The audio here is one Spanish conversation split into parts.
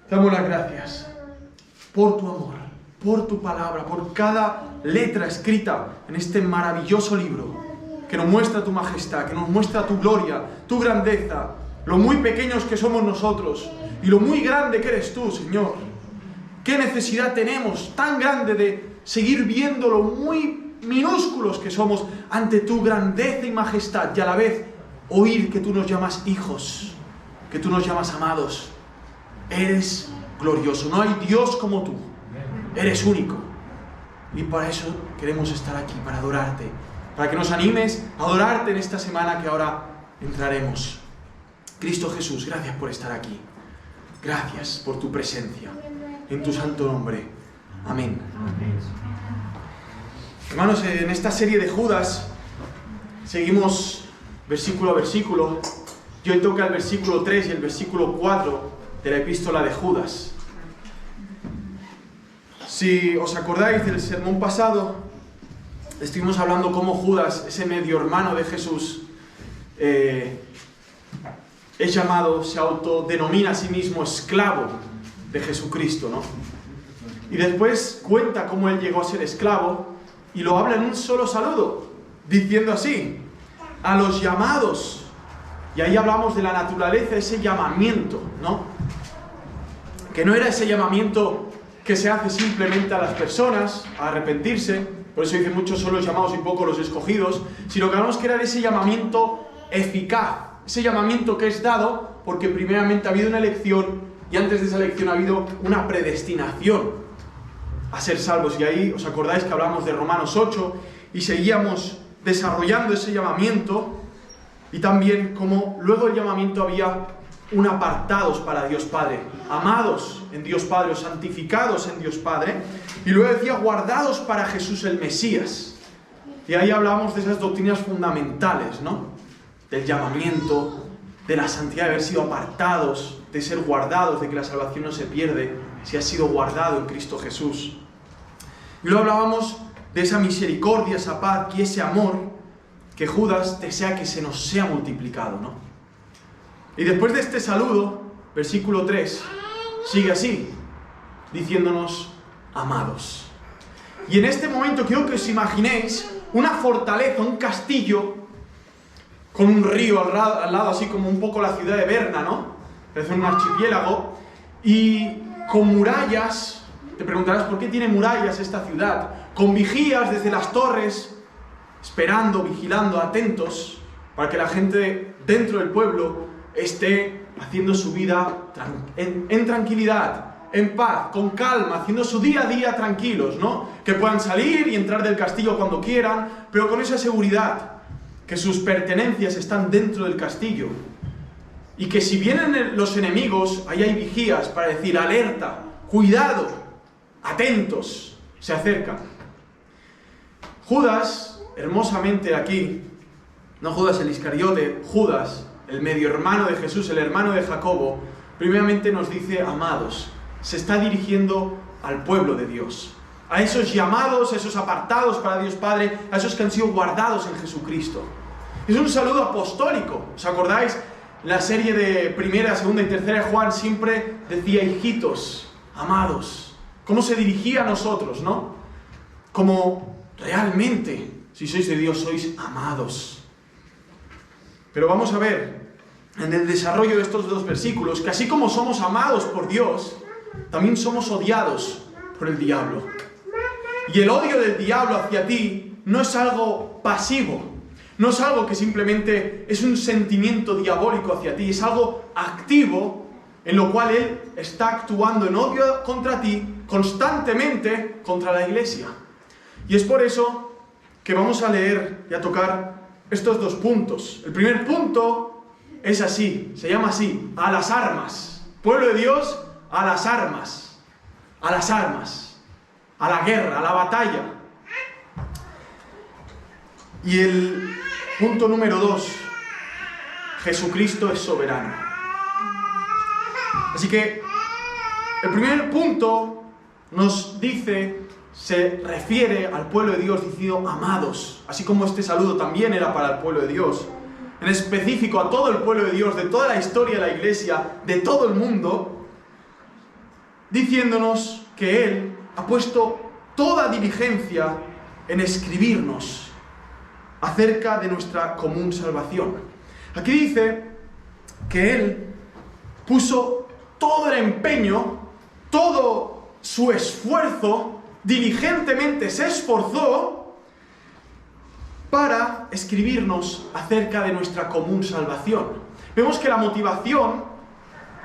Te damos las gracias por tu amor, por tu palabra, por cada letra escrita en este maravilloso libro que nos muestra tu majestad, que nos muestra tu gloria, tu grandeza, lo muy pequeños que somos nosotros y lo muy grande que eres tú, Señor. ¿Qué necesidad tenemos tan grande de seguir viendo lo muy minúsculos que somos ante tu grandeza y majestad y a la vez oír que tú nos llamas hijos, que tú nos llamas amados? Eres glorioso, no hay Dios como tú, eres único. Y para eso queremos estar aquí, para adorarte, para que nos animes a adorarte en esta semana que ahora entraremos. Cristo Jesús, gracias por estar aquí. Gracias por tu presencia. En tu santo nombre. Amén. Hermanos, en esta serie de Judas seguimos versículo a versículo. Y hoy toca el versículo 3 y el versículo 4 de la epístola de Judas. Si os acordáis del sermón pasado, estuvimos hablando cómo Judas, ese medio hermano de Jesús, es llamado, se autodenomina a sí mismo esclavo de Jesucristo, ¿no? Y después cuenta cómo él llegó a ser esclavo y lo habla en un solo saludo, diciendo así: a los llamados. Y ahí hablamos de la naturaleza, ese llamamiento, ¿no? Que no era ese llamamiento que se hace simplemente a las personas a arrepentirse, por eso dicen muchos son los llamados y pocos los escogidos, sino que hablamos que era de ese llamamiento eficaz, ese llamamiento que es dado porque primeramente ha habido una elección y antes de esa elección ha habido una predestinación a ser salvos. Y ahí os acordáis que hablamos de Romanos 8 y seguíamos desarrollando ese llamamiento y también como luego el llamamiento había un apartados para Dios Padre, amados en Dios Padre, o santificados en Dios Padre, y luego decía guardados para Jesús el Mesías. Y ahí hablamos de esas doctrinas fundamentales, ¿no? Del llamamiento, de la santidad, de haber sido apartados, de ser guardados, de que la salvación no se pierde si has sido guardado en Cristo Jesús. Y luego hablábamos de esa misericordia, esa paz y ese amor que Judas desea que se nos sea multiplicado, ¿no? Y después de este saludo, versículo 3, sigue así, diciéndonos amados. Y en este momento quiero que os imaginéis una fortaleza, un castillo, con un río al lado, así como un poco la ciudad de Berna, ¿no? Es un archipiélago, y con murallas. Te preguntarás, ¿por qué tiene murallas esta ciudad? Con vigías desde las torres, esperando, vigilando, atentos, para que la gente dentro del pueblo esté haciendo su vida en tranquilidad, en paz, con calma, haciendo su día a día tranquilos, ¿no? Que puedan salir y entrar del castillo cuando quieran, pero con esa seguridad, que sus pertenencias están dentro del castillo. Y que si vienen los enemigos, ahí hay vigías para decir alerta, cuidado, atentos, se acercan. Judas, hermosamente aquí, no Judas el Iscariote, Judas, el medio hermano de Jesús, el hermano de Jacobo, primeramente nos dice amados. Se está dirigiendo al pueblo de Dios, a esos llamados, a esos apartados para Dios Padre, a esos que han sido guardados en Jesucristo. Es un saludo apostólico. ¿Os acordáis? La serie de primera, segunda y tercera de Juan siempre decía hijitos, amados. ¿Cómo se dirigía a nosotros, no? Como realmente, si sois de Dios, sois amados. Pero vamos a ver, en el desarrollo de estos dos versículos, que así como somos amados por Dios, también somos odiados por el diablo. Y el odio del diablo hacia ti no es algo pasivo, no es algo que simplemente es un sentimiento diabólico hacia ti, es algo activo en lo cual él está actuando en odio contra ti constantemente contra la iglesia. Y es por eso que vamos a leer y a tocar estos dos puntos. El primer punto es así, se llama así, a las armas. Pueblo de Dios, a las armas. A las armas. A la guerra, a la batalla. Y el punto número 2, Jesucristo es soberano. Así que el primer punto nos dice, se refiere al pueblo de Dios diciendo amados, así como este saludo también era para el pueblo de Dios, en específico a todo el pueblo de Dios, de toda la historia de la iglesia, de todo el mundo. diciéndonos que Él ha puesto toda diligencia en escribirnos acerca de nuestra común salvación. Aquí dice que Él puso todo el empeño, todo su esfuerzo, diligentemente se esforzó para escribirnos acerca de nuestra común salvación. Vemos que la motivación,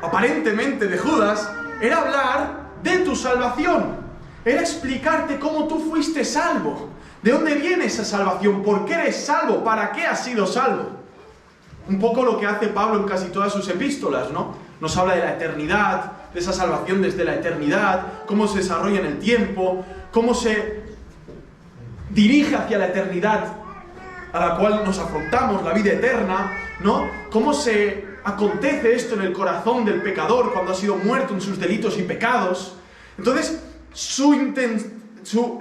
aparentemente de Judas, era hablar de tu salvación, era explicarte cómo tú fuiste salvo, de dónde viene esa salvación, por qué eres salvo, para qué has sido salvo. Un poco lo que hace Pablo en casi todas sus epístolas, ¿no? Nos habla de la eternidad, de esa salvación desde la eternidad, cómo se desarrolla en el tiempo, cómo se dirige hacia la eternidad a la cual nos afrontamos, la vida eterna, ¿no? Cómo se acontece esto en el corazón del pecador cuando ha sido muerto en sus delitos y pecados. Entonces, es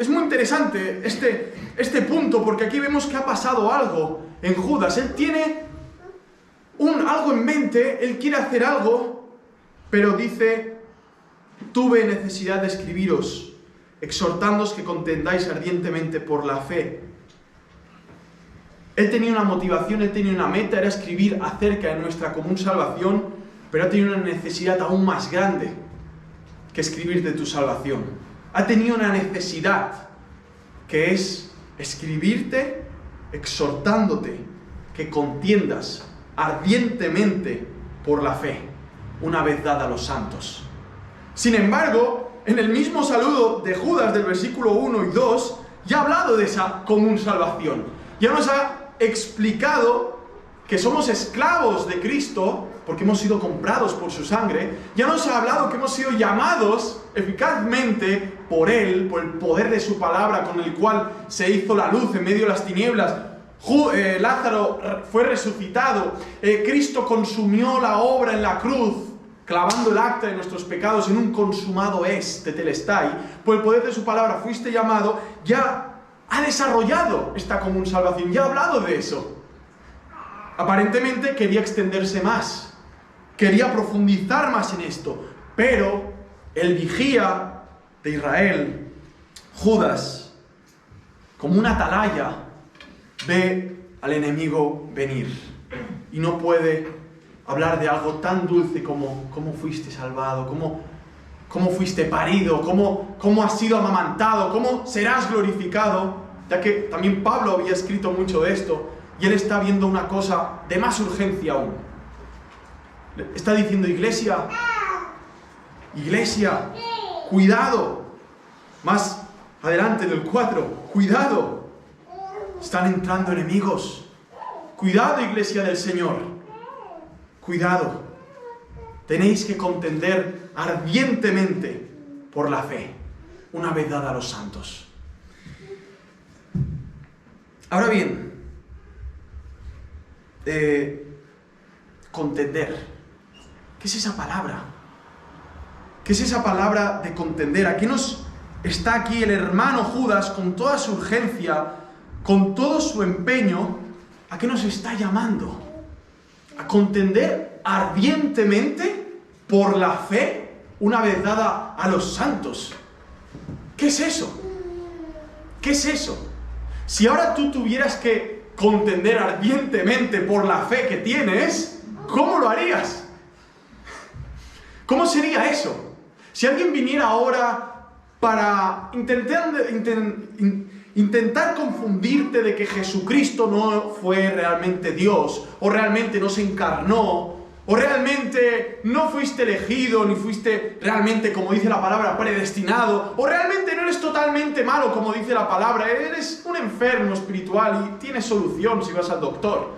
muy interesante este punto, porque aquí vemos que ha pasado algo en Judas. Él tiene algo en mente, él quiere hacer algo, pero dice: tuve necesidad de escribiros, exhortándoos que contendáis ardientemente por la fe. Él tenía una motivación, él tenía una meta, era escribir acerca de nuestra común salvación, pero ha tenido una necesidad aún más grande que escribir de tu salvación. Ha tenido una necesidad que es escribirte exhortándote que contiendas ardientemente por la fe, una vez dada a los santos. Sin embargo, en el mismo saludo de Judas del versículo 1 y 2, ya ha hablado de esa común salvación. Ya nos ha explicado que somos esclavos de Cristo, porque hemos sido comprados por su sangre. Ya nos ha hablado que hemos sido llamados eficazmente por Él, por el poder de su palabra, con el cual se hizo la luz en medio de las tinieblas. Lázaro fue resucitado. Cristo consumió la obra en la cruz, clavando el acta de nuestros pecados en un consumado es, tetelestai. Por el poder de su palabra fuiste llamado. Ya ha desarrollado esta común salvación, ya ha hablado de eso. Aparentemente quería extenderse más, quería profundizar más en esto, pero el vigía de Israel, Judas, como una atalaya, ve al enemigo venir y no puede hablar de algo tan dulce como cómo fuiste salvado, cómo fuiste parido, cómo has sido amamantado, cómo serás glorificado, ya que también Pablo había escrito mucho de esto, y él está viendo una cosa de más urgencia aún. Está diciendo: iglesia, cuidado. Más adelante en el 4, cuidado, están entrando enemigos. Cuidado, iglesia del Señor, cuidado. Tenéis que contender ardientemente por la fe, una vez dada a los santos. Ahora bien, contender. ¿Qué es esa palabra? ¿Qué es esa palabra de contender? Aquí está aquí el hermano Judas con toda su urgencia, con todo su empeño. ¿A qué nos está llamando? A contender ardientemente por la fe, una vez dada a los santos. ¿Qué es eso? ¿Qué es eso? Si ahora tú tuvieras que contender ardientemente por la fe que tienes, ¿cómo lo harías? ¿Cómo sería eso? Si alguien viniera ahora para intentar confundirte de que Jesucristo no fue realmente Dios, o realmente no se encarnó, o realmente no fuiste elegido, ni fuiste realmente, como dice la palabra, predestinado, o realmente no eres totalmente malo, como dice la palabra, eres un enfermo espiritual y tienes solución si vas al doctor.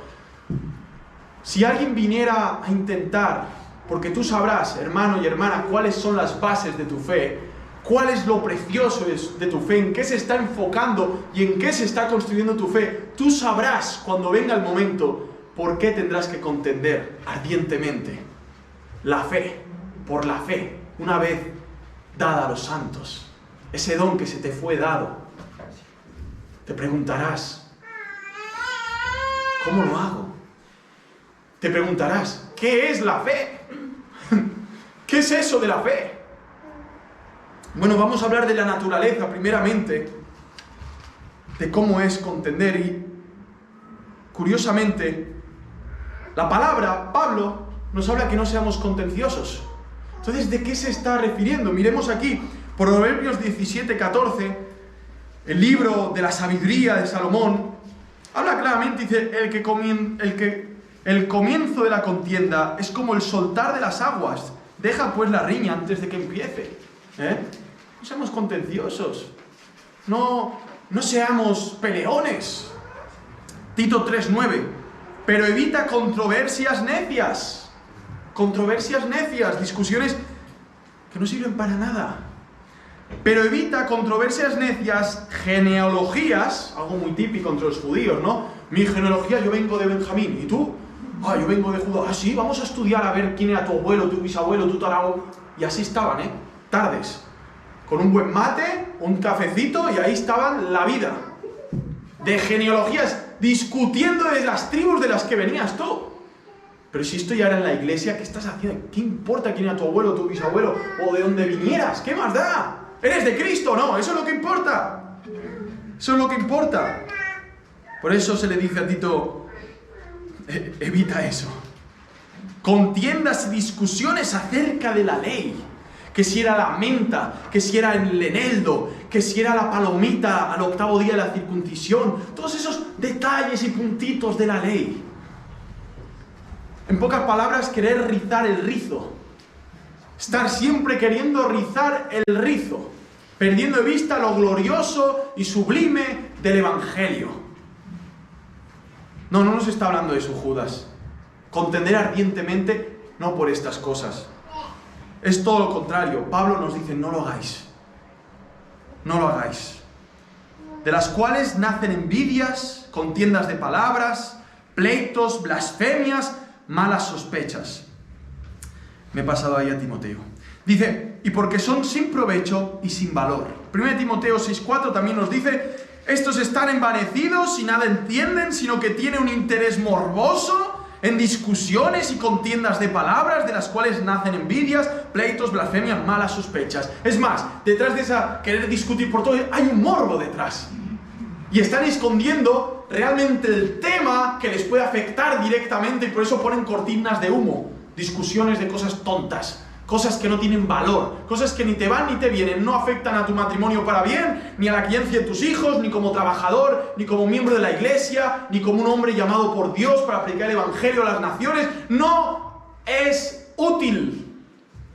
Si alguien viniera a intentar, porque tú sabrás, hermano y hermana, cuáles son las bases de tu fe, cuál es lo precioso de tu fe, en qué se está enfocando y en qué se está construyendo tu fe, tú sabrás cuando venga el momento por qué tendrás que contender ardientemente la fe, por la fe, una vez dada a los santos, ese don que se te fue dado. Te preguntarás: ¿cómo lo hago? Te preguntarás: ¿qué es la fe? ¿Qué es eso de la fe? Bueno, vamos a hablar de la naturaleza primeramente, de cómo es contender y, curiosamente, la palabra, Pablo, nos habla que no seamos contenciosos. Entonces, ¿de qué se está refiriendo? Miremos aquí, Proverbios 17:14, el libro de la sabiduría de Salomón, habla claramente, dice, el comienzo de la contienda es como el soltar de las aguas, deja pues la riña antes de que empiece. No seamos contenciosos, no seamos peleones. Tito 3:9, pero evita controversias necias, discusiones que no sirven para nada. Pero evita controversias necias, genealogías, algo muy típico entre los judíos, ¿no? Mi genealogía, yo vengo de Benjamín, ¿y tú? Yo vengo de Judá. Ah, sí, vamos a estudiar a ver quién era tu abuelo, tu bisabuelo, tu tatarabuelo. Y así estaban, tardes, con un buen mate, un cafecito, y ahí estaban la vida. De genealogías, discutiendo de las tribus de las que venías tú. Pero si esto ya era en la iglesia, ¿qué estás haciendo? ¿Qué importa quién era tu abuelo, tu bisabuelo, o de dónde vinieras? ¿Qué más da? ¿Eres de Cristo o no? Eso es lo que importa. Eso es lo que importa. Por eso se le dice a Tito, evita eso. Contiendas y discusiones acerca de la ley. Que si era la menta, que si era el eneldo, que si era la palomita al 8º día de la circuncisión. Todos esos detalles y puntitos de la ley. En pocas palabras, querer rizar el rizo. Estar siempre queriendo rizar el rizo, perdiendo de vista lo glorioso y sublime del Evangelio. No nos está hablando de eso, Judas. Contender ardientemente, no por estas cosas. Es todo lo contrario. Pablo nos dice, no lo hagáis. No lo hagáis. De las cuales nacen envidias, contiendas de palabras, pleitos, blasfemias, malas sospechas. Me he pasado ahí a Timoteo. Dice, y porque son sin provecho y sin valor. 1 Timoteo 6:4 también nos dice, estos están envanecidos y nada entienden, sino que tienen un interés morboso en discusiones y contiendas de palabras, de las cuales nacen envidias, pleitos, blasfemias, malas sospechas. Es más, detrás de esa querer discutir por todo, hay un morbo detrás. Y están escondiendo realmente el tema que les puede afectar directamente y por eso ponen cortinas de humo. Discusiones de cosas tontas, cosas que no tienen valor, cosas que ni te van ni te vienen, no afectan a tu matrimonio para bien, ni a la crianza de tus hijos, ni como trabajador, ni como miembro de la iglesia, ni como un hombre llamado por Dios para predicar el evangelio a las naciones. No es útil.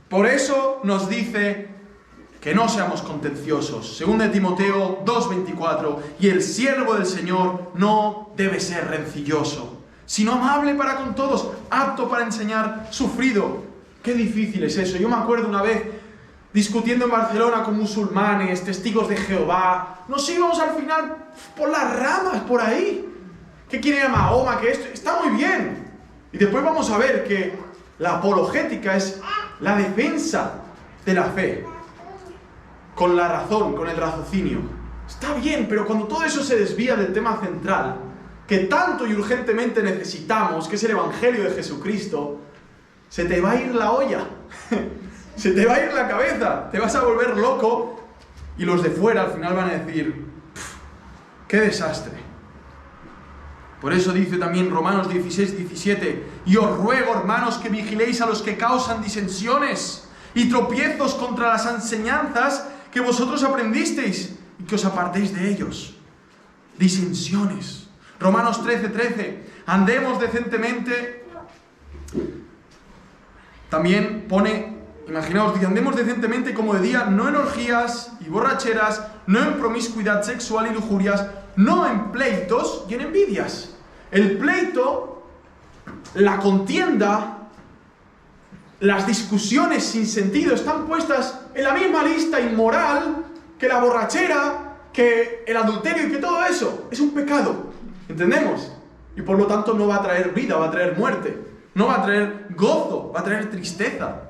Por eso nos dice que no seamos contenciosos. 2 Timoteo 2:24, y el siervo del Señor no debe ser rencilloso, sino amable para con todos, apto para enseñar, sufrido. Qué difícil es eso. Yo me acuerdo una vez discutiendo en Barcelona con musulmanes, testigos de Jehová. Nos íbamos al final por las ramas, por ahí. ¿Qué quiere Mahoma? Que esto está muy bien. Y después vamos a ver que la apologética es la defensa de la fe. Con la razón, con el raciocinio. Está bien, pero cuando todo eso se desvía del tema central, que tanto y urgentemente necesitamos, que es el Evangelio de Jesucristo, se te va a ir la olla, se te va a ir la cabeza, te vas a volver loco y los de fuera al final van a decir, ¡qué desastre! Por eso dice también Romanos 16:17, y os ruego, hermanos, que vigiléis a los que causan disensiones y tropiezos contra las enseñanzas que vosotros aprendisteis y que os apartéis de ellos. Disensiones. Romanos 13:13, andemos decentemente. También pone, imaginaos, dice, andemos decentemente como de día, no en orgías y borracheras, no en promiscuidad sexual y lujurias, no en pleitos y en envidias. El pleito, la contienda, las discusiones sin sentido están puestas en la misma lista inmoral que la borrachera, que el adulterio y que todo eso. Es un pecado, ¿entendemos? Y por lo tanto no va a traer vida, va a traer muerte. No va a traer gozo, va a traer tristeza.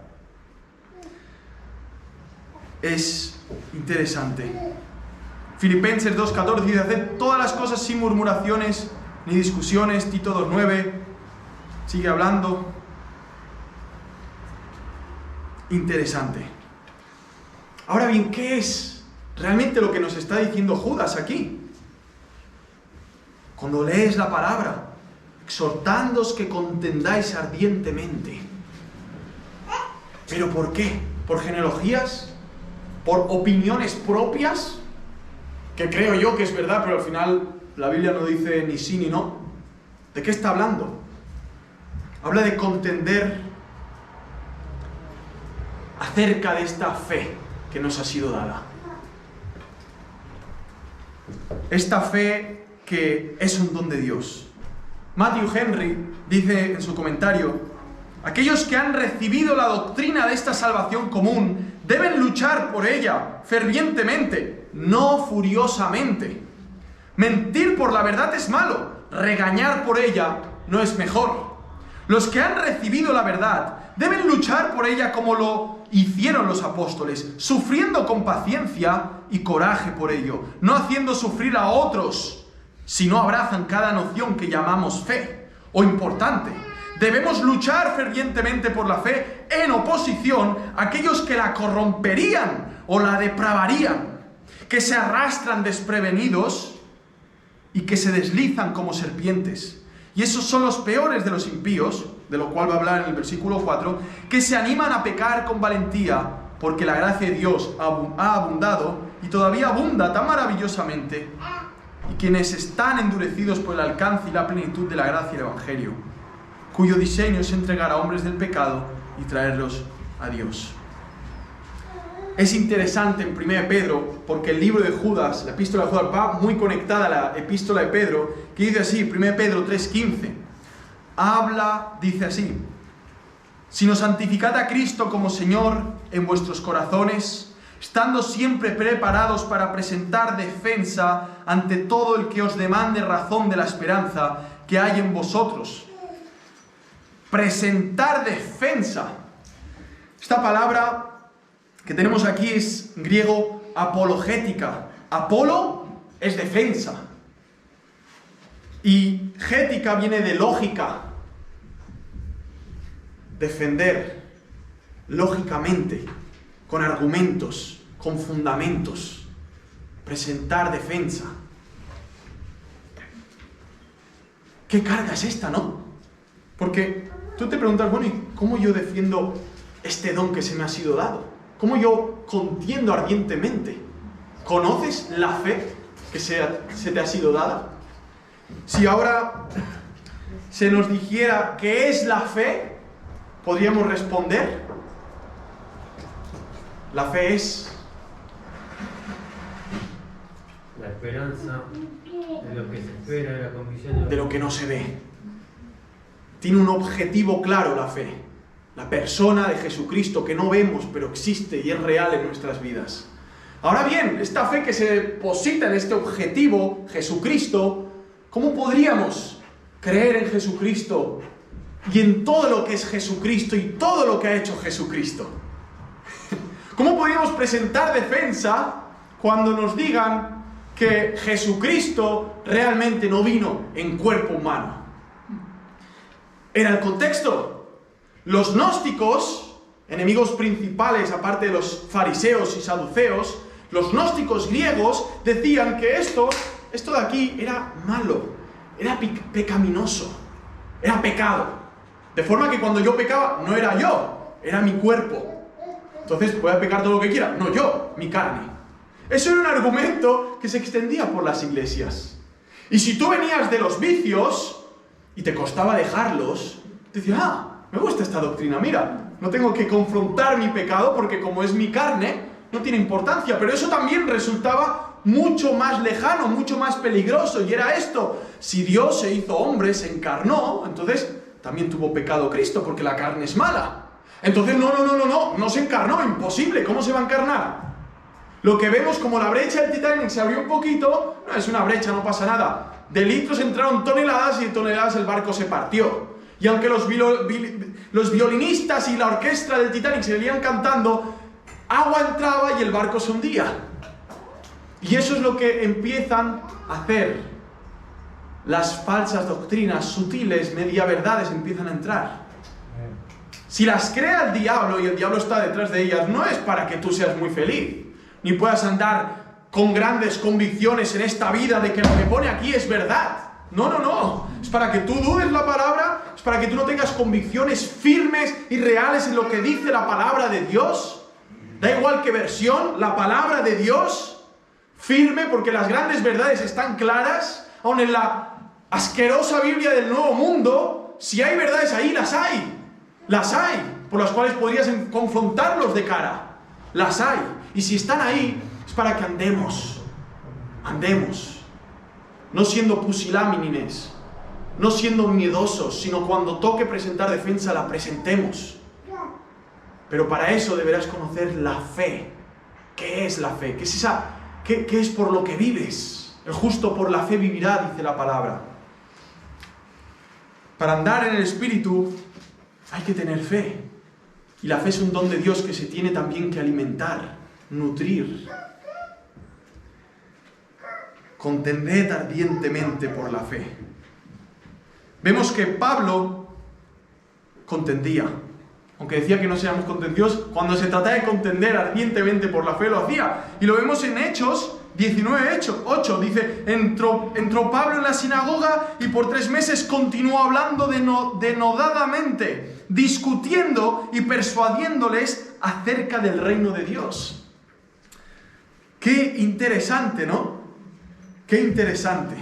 Es interesante. Filipenses 2:14 dice, haced todas las cosas sin murmuraciones ni discusiones. Tito 2:9 sigue hablando. Interesante. Ahora bien, ¿qué es realmente lo que nos está diciendo Judas aquí? Cuando lees la palabra, exhortándoos que contendáis ardientemente. ¿Pero por qué? ¿Por genealogías? ¿Por opiniones propias? Que creo yo que es verdad, pero al final la Biblia no dice ni sí ni no. ¿De qué está hablando? Habla de contender acerca de esta fe que nos ha sido dada. Esta fe que es un don de Dios. Matthew Henry dice en su comentario: aquellos que han recibido la doctrina de esta salvación común deben luchar por ella fervientemente, no furiosamente. Mentir por la verdad es malo, regañar por ella no es mejor. Los que han recibido la verdad deben luchar por ella como lo hicieron los apóstoles, sufriendo con paciencia y coraje por ello, no haciendo sufrir a otros si no abrazan cada noción que llamamos fe o importante. Debemos luchar fervientemente por la fe en oposición a aquellos que la corromperían o la depravarían, que se arrastran desprevenidos y que se deslizan como serpientes. Y esos son los peores de los impíos, de lo cual va a hablar en el versículo 4, que se animan a pecar con valentía, porque la gracia de Dios ha abundado y todavía abunda tan maravillosamente, y quienes están endurecidos por el alcance y la plenitud de la gracia del Evangelio, cuyo diseño es entregar a hombres del pecado y traerlos a Dios. Es interesante en 1 Pedro, porque el libro de Judas, la epístola de Judas, va muy conectada a la epístola de Pedro, que dice así, 1 Pedro 3:15. Dice así: sino santificad a Cristo como Señor en vuestros corazones, estando siempre preparados para presentar defensa ante todo el que os demande razón de la esperanza que hay en vosotros. Presentar defensa. Esta palabra que tenemos aquí es griego apologética. Apolo es defensa. Y gética viene de lógica. Defender lógicamente, con argumentos, con fundamentos. Presentar defensa. ¿Qué carga es esta, no? Porque tú te preguntas, bueno, ¿y cómo yo defiendo este don que se me ha sido dado? ¿Cómo yo contiendo ardientemente? ¿Conoces la fe que se te ha sido dada? Si ahora se nos dijera qué es la fe, podríamos responder: la fe es la esperanza de lo que se espera, de la convicción de lo que no se ve. Tiene un objetivo claro la fe. La persona de Jesucristo que no vemos, pero existe y es real en nuestras vidas. Ahora bien, esta fe que se deposita en este objetivo, Jesucristo, ¿cómo podríamos creer en Jesucristo y en todo lo que es Jesucristo y todo lo que ha hecho Jesucristo? ¿Cómo podríamos presentar defensa cuando nos digan que Jesucristo realmente no vino en cuerpo humano? Era el contexto. Los gnósticos, enemigos principales aparte de los fariseos y saduceos, los gnósticos griegos decían que esto de aquí era malo, era pecaminoso, era pecado. De forma que cuando yo pecaba, no era yo, era mi cuerpo. Entonces, puede pecar todo lo que quiera, no yo, mi carne. Eso era un argumento que se extendía por las iglesias. Y si tú venías de los vicios y te costaba dejarlos, te decían, me gusta esta doctrina, mira, no tengo que confrontar mi pecado porque como es mi carne, no tiene importancia. Pero eso también resultaba mucho más lejano, mucho más peligroso. Y era esto: si Dios se hizo hombre, se encarnó, entonces también tuvo pecado Cristo porque la carne es mala. Entonces no se encarnó, imposible, ¿cómo se va a encarnar? Lo que vemos como la brecha del Titanic se abrió un poquito, no es una brecha, no pasa nada. De litros entraron toneladas y de toneladas el barco se partió. Y aunque los violinistas y la orquesta del Titanic se venían cantando, agua entraba y el barco se hundía. Y eso es lo que empiezan a hacer. Las falsas doctrinas sutiles, media verdades empiezan a entrar. Si las crea el diablo y el diablo está detrás de ellas, no es para que tú seas muy feliz, ni puedas andar con grandes convicciones en esta vida de que lo que pone aquí es verdad. No, no, no. Es para que tú dudes la palabra, es para que tú no tengas convicciones firmes y reales en lo que dice la palabra de Dios. Da igual qué versión, la palabra de Dios, firme, porque las grandes verdades están claras, aun en la asquerosa Biblia del Nuevo Mundo, si hay verdades ahí, las hay. Las hay, por las cuales podrías confrontarlos de cara. Las hay. Y si están ahí, es para que andemos. Andemos. No siendo pusilánimes, no siendo miedosos, sino cuando toque presentar defensa, la presentemos. Pero para eso deberás conocer la fe. ¿Qué es la fe? ¿Qué es esa? ¿Qué es por lo que vives? El justo por la fe vivirá, dice la palabra. Para andar en el Espíritu hay que tener fe. Y la fe es un don de Dios que se tiene también que alimentar, nutrir. Contended ardientemente por la fe. Vemos que Pablo contendía. Aunque decía que no seamos contendidos, cuando se trataba de contender ardientemente por la fe lo hacía. Y lo vemos en Hechos 19:8. Dice, entró Pablo en la sinagoga y por 3 meses continuó hablando denodadamente, discutiendo y persuadiéndoles acerca del reino de Dios. Qué interesante, ¿no? Qué interesante.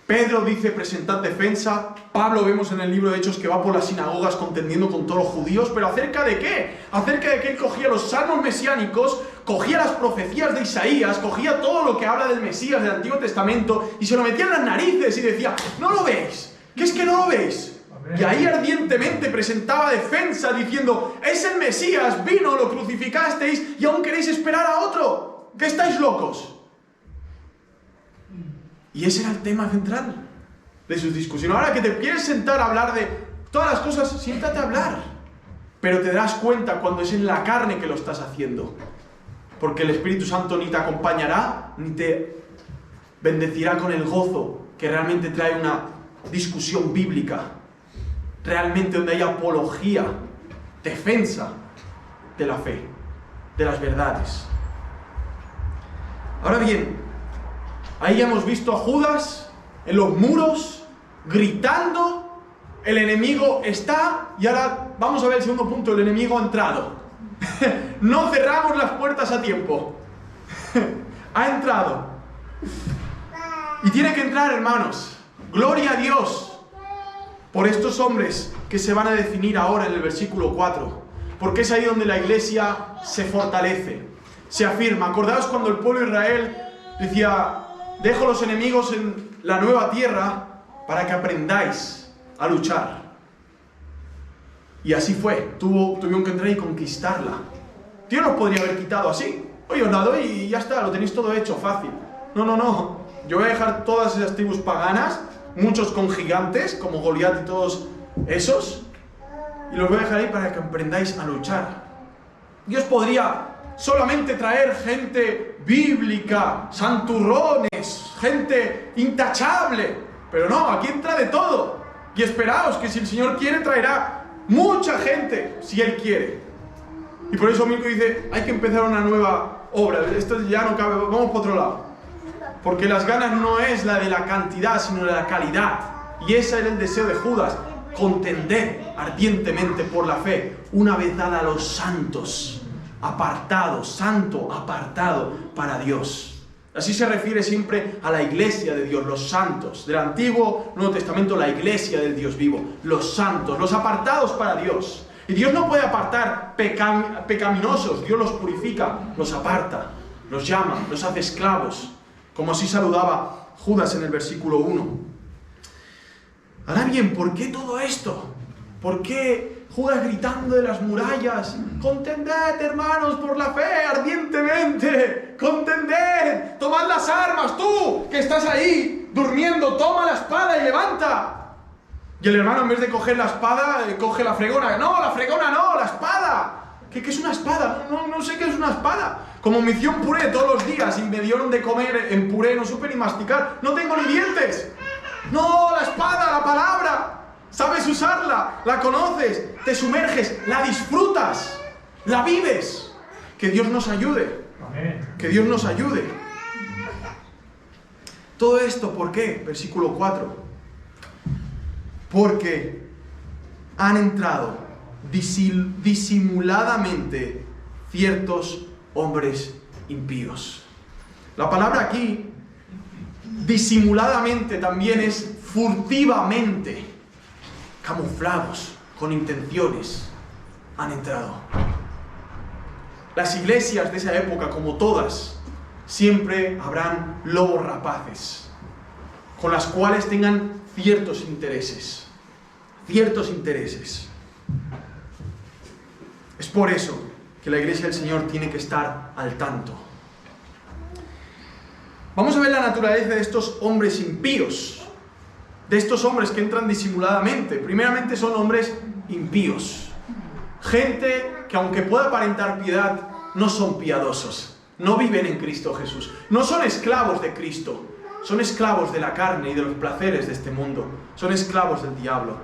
Pedro dice presentad defensa. Pablo vemos en el libro de Hechos que va por las sinagogas contendiendo con todos los judíos. ¿Pero acerca de qué? Acerca de que él cogía los salmos mesiánicos, cogía las profecías de Isaías, cogía todo lo que habla del Mesías del Antiguo Testamento y se lo metía en las narices y decía, ¿no lo veis? ¿Qué es que no lo veis? Y ahí ardientemente presentaba defensa diciendo, es el Mesías, vino, lo crucificasteis y aún queréis esperar a otro. ¿Qué estáis locos? Y ese era el tema central de sus discusiones. Ahora que te quieres sentar a hablar de todas las cosas, siéntate a hablar. Pero te das cuenta cuando es en la carne que lo estás haciendo. Porque el Espíritu Santo ni te acompañará, ni te bendecirá con el gozo que realmente trae una discusión bíblica. Realmente donde hay apología, defensa de la fe, de las verdades. Ahora bien, ahí ya hemos visto a Judas en los muros, gritando, el enemigo está, y ahora vamos a ver el segundo punto, el enemigo ha entrado. No cerramos las puertas a tiempo. Ha entrado. Y tiene que entrar, hermanos. Gloria a Dios por estos hombres que se van a definir ahora en el versículo 4. Porque es ahí donde la iglesia se fortalece, se afirma. Acordaos cuando el pueblo de Israel decía, dejo los enemigos en la nueva tierra para que aprendáis a luchar. Y así fue. Tuvieron que entrar y conquistarla. Dios los podría haber quitado así. Oye, os la doy y ya está, lo tenéis todo hecho, fácil. No, no, no. Yo voy a dejar todas esas tribus paganas, muchos con gigantes, como Goliat y todos esos, y los voy a dejar ahí para que aprendáis a luchar. Dios podría solamente traer gente bíblica, santurrones, gente intachable, pero no, aquí entra de todo. Y esperaos que si el Señor quiere traerá mucha gente, si Él quiere. Y por eso Milko dice, hay que empezar una nueva obra. Esto ya no cabe, vamos por otro lado. Porque las ganas no es la de la cantidad, sino de la calidad. Y ese era el deseo de Judas, contender ardientemente por la fe, una vez dada a los santos, apartados, santo, apartado para Dios. Así se refiere siempre a la iglesia de Dios, los santos. Del Antiguo, Nuevo Testamento, la iglesia del Dios vivo. Los santos, los apartados para Dios. Y Dios no puede apartar pecaminosos, Dios los purifica, los aparta, los llama, los hace esclavos. Como así saludaba Judas en el versículo 1. Ahora bien, ¿por qué todo esto? ¿Por qué Judas gritando de las murallas? Contended, hermanos, por la fe, ardientemente. Contended, tomad las armas, tú que estás ahí durmiendo, toma la espada y levanta. Y el hermano, en vez de coger la espada, coge la fregona. No, la fregona no, la espada. ¿Qué es una espada? No sé qué es una espada. Como me hicieron puré todos los días y me dieron de comer en puré, no supe ni masticar. No tengo ni dientes. No, la espada, la palabra. sabes usarla, la conoces, te sumerges, la disfrutas, la vives. Que Dios nos ayude. Que Dios nos ayude. Todo esto, ¿por qué? Versículo 4. Porque han entrado disimuladamente ciertos hombres impíos. La palabra aquí, disimuladamente, también es furtivamente, camuflados, con intenciones, han entrado. Las iglesias de esa época, como todas, siempre habrán lobos rapaces, con las cuales tengan ciertos intereses. Es por eso que la iglesia del Señor tiene que estar al tanto. Vamos a ver la naturaleza de estos hombres impíos, de estos hombres que entran disimuladamente. Primeramente son hombres impíos, gente que aunque pueda aparentar piedad, no son piadosos, no viven en Cristo Jesús, no son esclavos de Cristo, son esclavos de la carne y de los placeres de este mundo, son esclavos del diablo.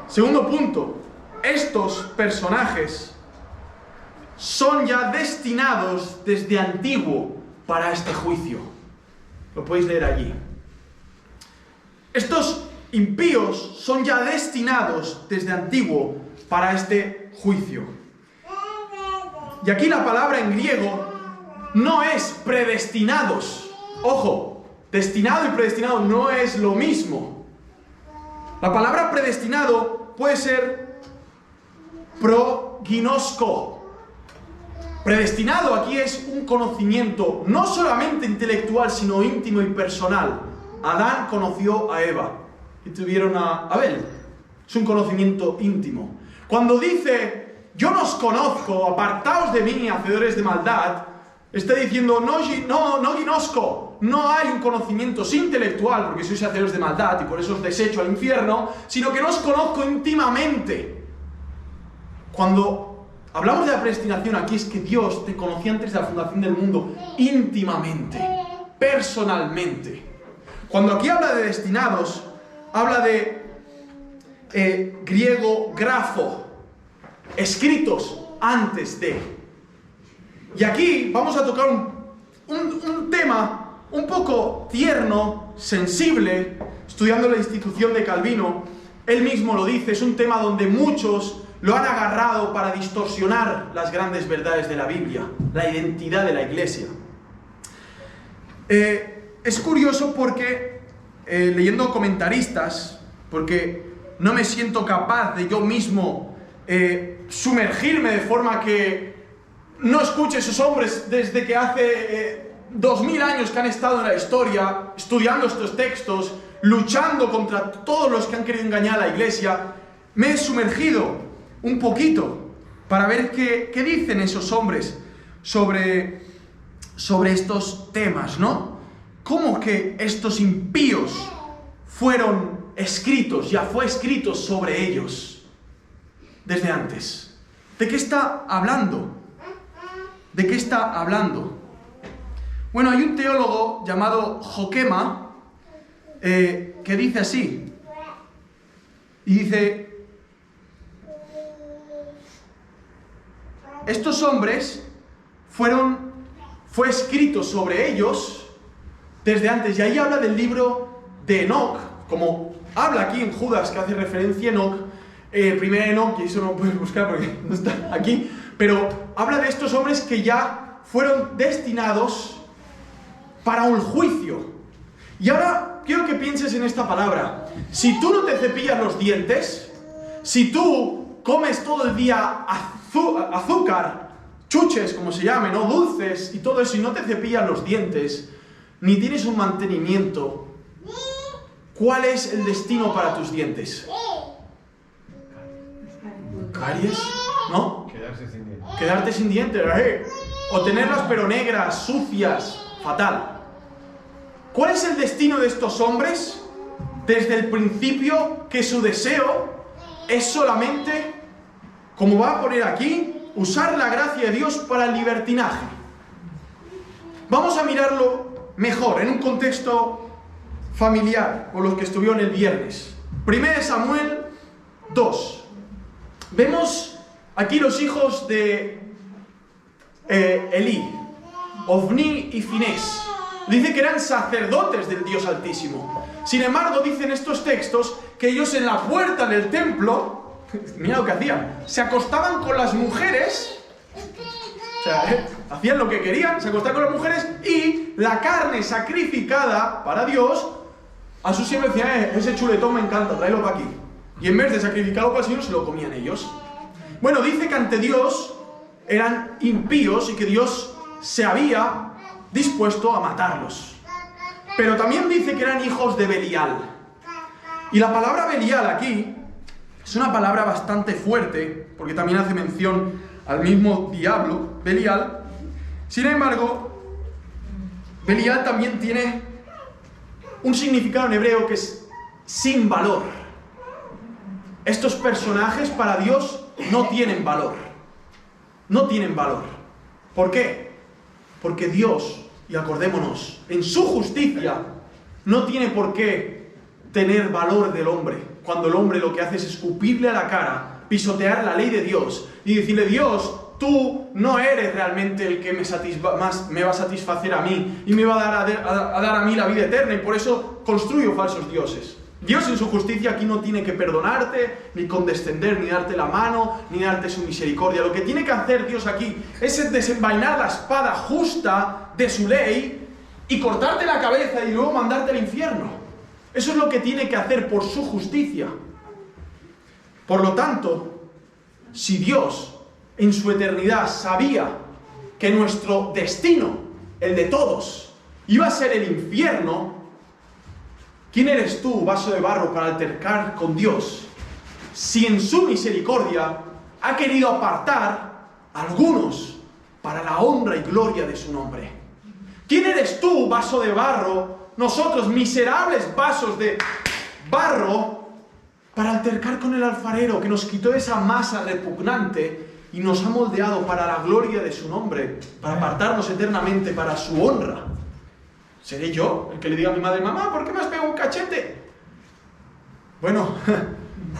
Segundo punto, estos personajes son ya destinados desde antiguo para este juicio. Lo podéis leer allí. Estos impíos son ya destinados desde antiguo para este juicio. Y aquí la palabra en griego no es predestinados. Ojo, destinado y predestinado no es lo mismo. La palabra predestinado puede ser proginosko. Predestinado aquí es un conocimiento no solamente intelectual, sino íntimo y personal. Adán conoció a Eva y tuvieron a Abel. Es un conocimiento íntimo. Cuando dice, yo no os conozco, apartaos de mí, hacedores de maldad, está diciendo, no ginosco, no hay un conocimiento intelectual, porque sois hacedores de maldad y por eso os desecho al infierno, sino que no os conozco íntimamente. Cuando hablamos de la predestinación aquí es que Dios te conocía antes de la fundación del mundo, íntimamente, personalmente. Cuando aquí habla de destinados, habla de griego grafo, escritos antes de. Y aquí vamos a tocar un tema un poco tierno, sensible, estudiando la institución de Calvino. Él mismo lo dice, es un tema donde muchos lo han agarrado para distorsionar las grandes verdades de la Biblia, la identidad de la iglesia. Es curioso porque, leyendo comentaristas, porque no me siento capaz de yo mismo sumergirme de forma que no escuche esos hombres desde que hace 2000 años que han estado en la historia, estudiando estos textos, luchando contra todos los que han querido engañar a la iglesia. Me he sumergido un poquito para ver qué dicen esos hombres sobre estos temas, ¿no? ¿Cómo que estos impíos fueron escritos, ya fue escrito sobre ellos desde antes? ¿De qué está hablando? ¿De qué está hablando? Bueno, hay un teólogo llamado Jokema que dice así, y dice, estos hombres fue escrito sobre ellos desde antes, y ahí habla del libro de Enoc, como habla aquí en Judas, que hace referencia a Enoc, primer Enoc, y eso no lo puedes buscar porque no está aquí, pero habla de estos hombres que ya fueron destinados para un juicio. Y ahora quiero que pienses en esta palabra. Si tú no te cepillas los dientes, si tú comes todo el día azúcar, chuches, como se llame, ¿no? Dulces y todo eso, y no te cepillas los dientes, ni tienes un mantenimiento, ¿cuál es el destino para tus dientes? ¿Caries? ¿No? Quedarte sin dientes. O tenerlas pero negras, sucias, fatal. ¿Cuál es el destino de estos hombres? Desde el principio, que su deseo es solamente, como va a poner aquí, usar la gracia de Dios para el libertinaje. Vamos a mirarlo mejor, en un contexto familiar, con los que estuvieron el viernes. 1 Samuel 2. Vemos aquí los hijos de Elí, Ofni y Finés. Dice que eran sacerdotes del Dios Altísimo. Sin embargo, dicen estos textos que ellos en la puerta del templo, mira lo que hacían, se acostaban con las mujeres, o sea, hacían lo que querían, se acostaban con las mujeres, y la carne sacrificada para Dios, a sus siervos decían, ese chuletón me encanta, tráelo para aquí. Y en vez de sacrificarlo para el Señor, se lo comían ellos. Bueno, dice que ante Dios eran impíos y que Dios se había dispuesto a matarlos. Pero también dice que eran hijos de Belial. Y la palabra Belial aquí es una palabra bastante fuerte, porque también hace mención al mismo diablo, Belial. Sin embargo, Belial también tiene un significado en hebreo que es sin valor. Estos personajes para Dios no tienen valor. No tienen valor. ¿Por qué? Porque Dios, y acordémonos, en su justicia no tiene por qué tener valor del hombre. Cuando el hombre lo que hace es escupirle a la cara, pisotear la ley de Dios y decirle, Dios, tú no eres realmente el que me va a satisfacer a mí y me va a dar a mí la vida eterna, y por eso construyo falsos dioses. Dios en su justicia aquí no tiene que perdonarte, ni condescender, ni darte la mano, ni darte su misericordia. Lo que tiene que hacer Dios aquí es desenvainar la espada justa de su ley y cortarte la cabeza y luego mandarte al infierno. Eso es lo que tiene que hacer por su justicia. Por lo tanto, si Dios en su eternidad sabía que nuestro destino, el de todos, iba a ser el infierno, ¿quién eres tú, vaso de barro, para altercar con Dios, si en su misericordia ha querido apartar a algunos para la honra y gloria de su nombre? ¿Quién eres tú, vaso de barro, nosotros miserables vasos de barro, para altercar con el alfarero que nos quitó esa masa repugnante y nos ha moldeado para la gloria de su nombre, para apartarnos eternamente para su honra? ¿Seré yo el que le diga a mi madre, mamá, ¿por qué me has pegado un cachete? Bueno,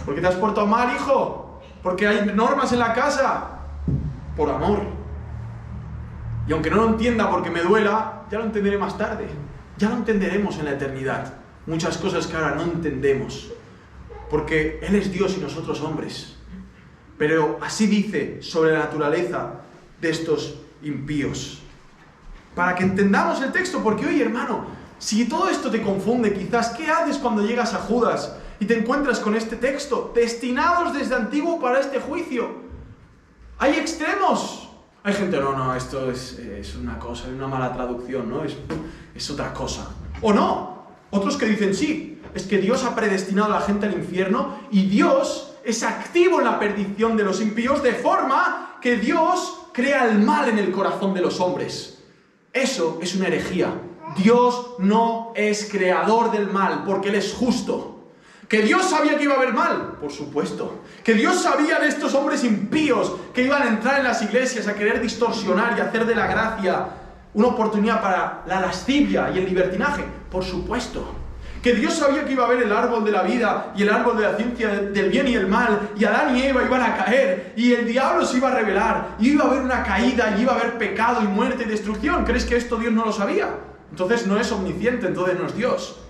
¿por qué te has portado mal, hijo? Porque hay normas en la casa. Por amor. Y aunque no lo entienda porque me duela, ya lo entenderé más tarde. Ya lo entenderemos en la eternidad. Muchas cosas que ahora no entendemos. Porque Él es Dios y nosotros hombres. Pero así dice sobre la naturaleza de estos impíos. Para que entendamos el texto, porque oye, hermano, si todo esto te confunde quizás, ¿qué haces cuando llegas a Judas y te encuentras con este texto? Destinados desde antiguo para este juicio. Hay extremos. Hay gente, no, esto es una cosa, es una mala traducción, ¿no? Es otra cosa. O no. Otros que dicen, sí, es que Dios ha predestinado a la gente al infierno y Dios es activo en la perdición de los impíos, de forma que Dios crea el mal en el corazón de los hombres. Eso es una herejía. Dios no es creador del mal, porque Él es justo. ¿Que Dios sabía que iba a haber mal? Por supuesto. ¿Que Dios sabía de estos hombres impíos que iban a entrar en las iglesias a querer distorsionar y hacer de la gracia una oportunidad para la lascivia y el libertinaje? Por supuesto. ¿Que Dios sabía que iba a haber el árbol de la vida y el árbol de la ciencia del bien y el mal, y Adán y Eva iban a caer, y el diablo se iba a rebelar, y iba a haber una caída, y iba a haber pecado y muerte y destrucción? ¿Crees que esto Dios no lo sabía? Entonces no es omnisciente, entonces no es Dios.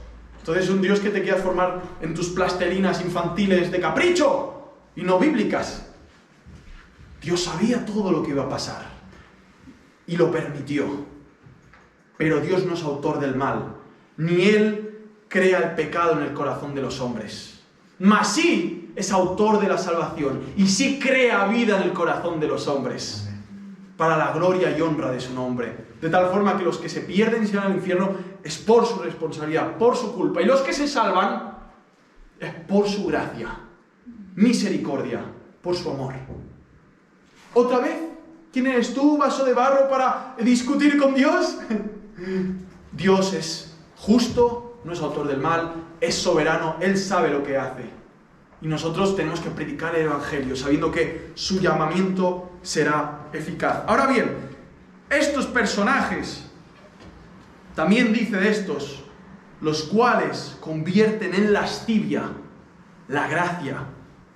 Entonces es un Dios que te quieras formar en tus plastelinas infantiles de capricho y no bíblicas. Dios sabía todo lo que iba a pasar y lo permitió. Pero Dios no es autor del mal, ni Él crea el pecado en el corazón de los hombres. Mas sí es autor de la salvación y sí crea vida en el corazón de los hombres para la gloria y honra de su nombre. De tal forma que los que se pierden y se van al infierno es por su responsabilidad, por su culpa. Y los que se salvan es por su gracia, misericordia, por su amor. ¿Otra vez? ¿Quién eres tú, vaso de barro, para discutir con Dios? Dios es justo, no es autor del mal, es soberano, Él sabe lo que hace. Y nosotros tenemos que predicar el Evangelio, sabiendo que su llamamiento será eficaz. Ahora bien, estos personajes, también dice de estos, los cuales convierten en lascivia la gracia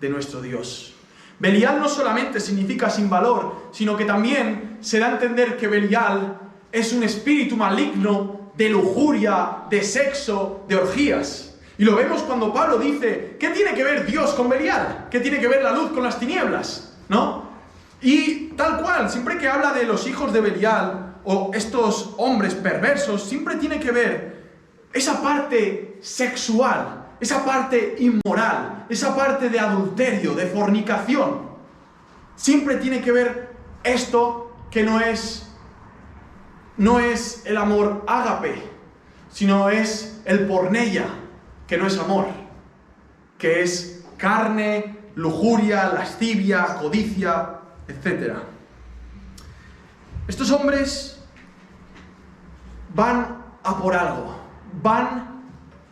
de nuestro Dios. Belial no solamente significa sin valor, sino que también se da a entender que Belial es un espíritu maligno de lujuria, de sexo, de orgías. Y lo vemos cuando Pablo dice, ¿qué tiene que ver Dios con Belial? ¿Qué tiene que ver la luz con las tinieblas? ¿No? Y tal cual, siempre que habla de los hijos de Belial, o estos hombres perversos, siempre tiene que ver esa parte sexual, esa parte inmoral, esa parte de adulterio, de fornicación. Siempre tiene que ver esto que no es el amor ágape, sino es el porneia, que no es amor, que es carne, lujuria, lascivia, codicia, etc. Estos hombres van a por algo, van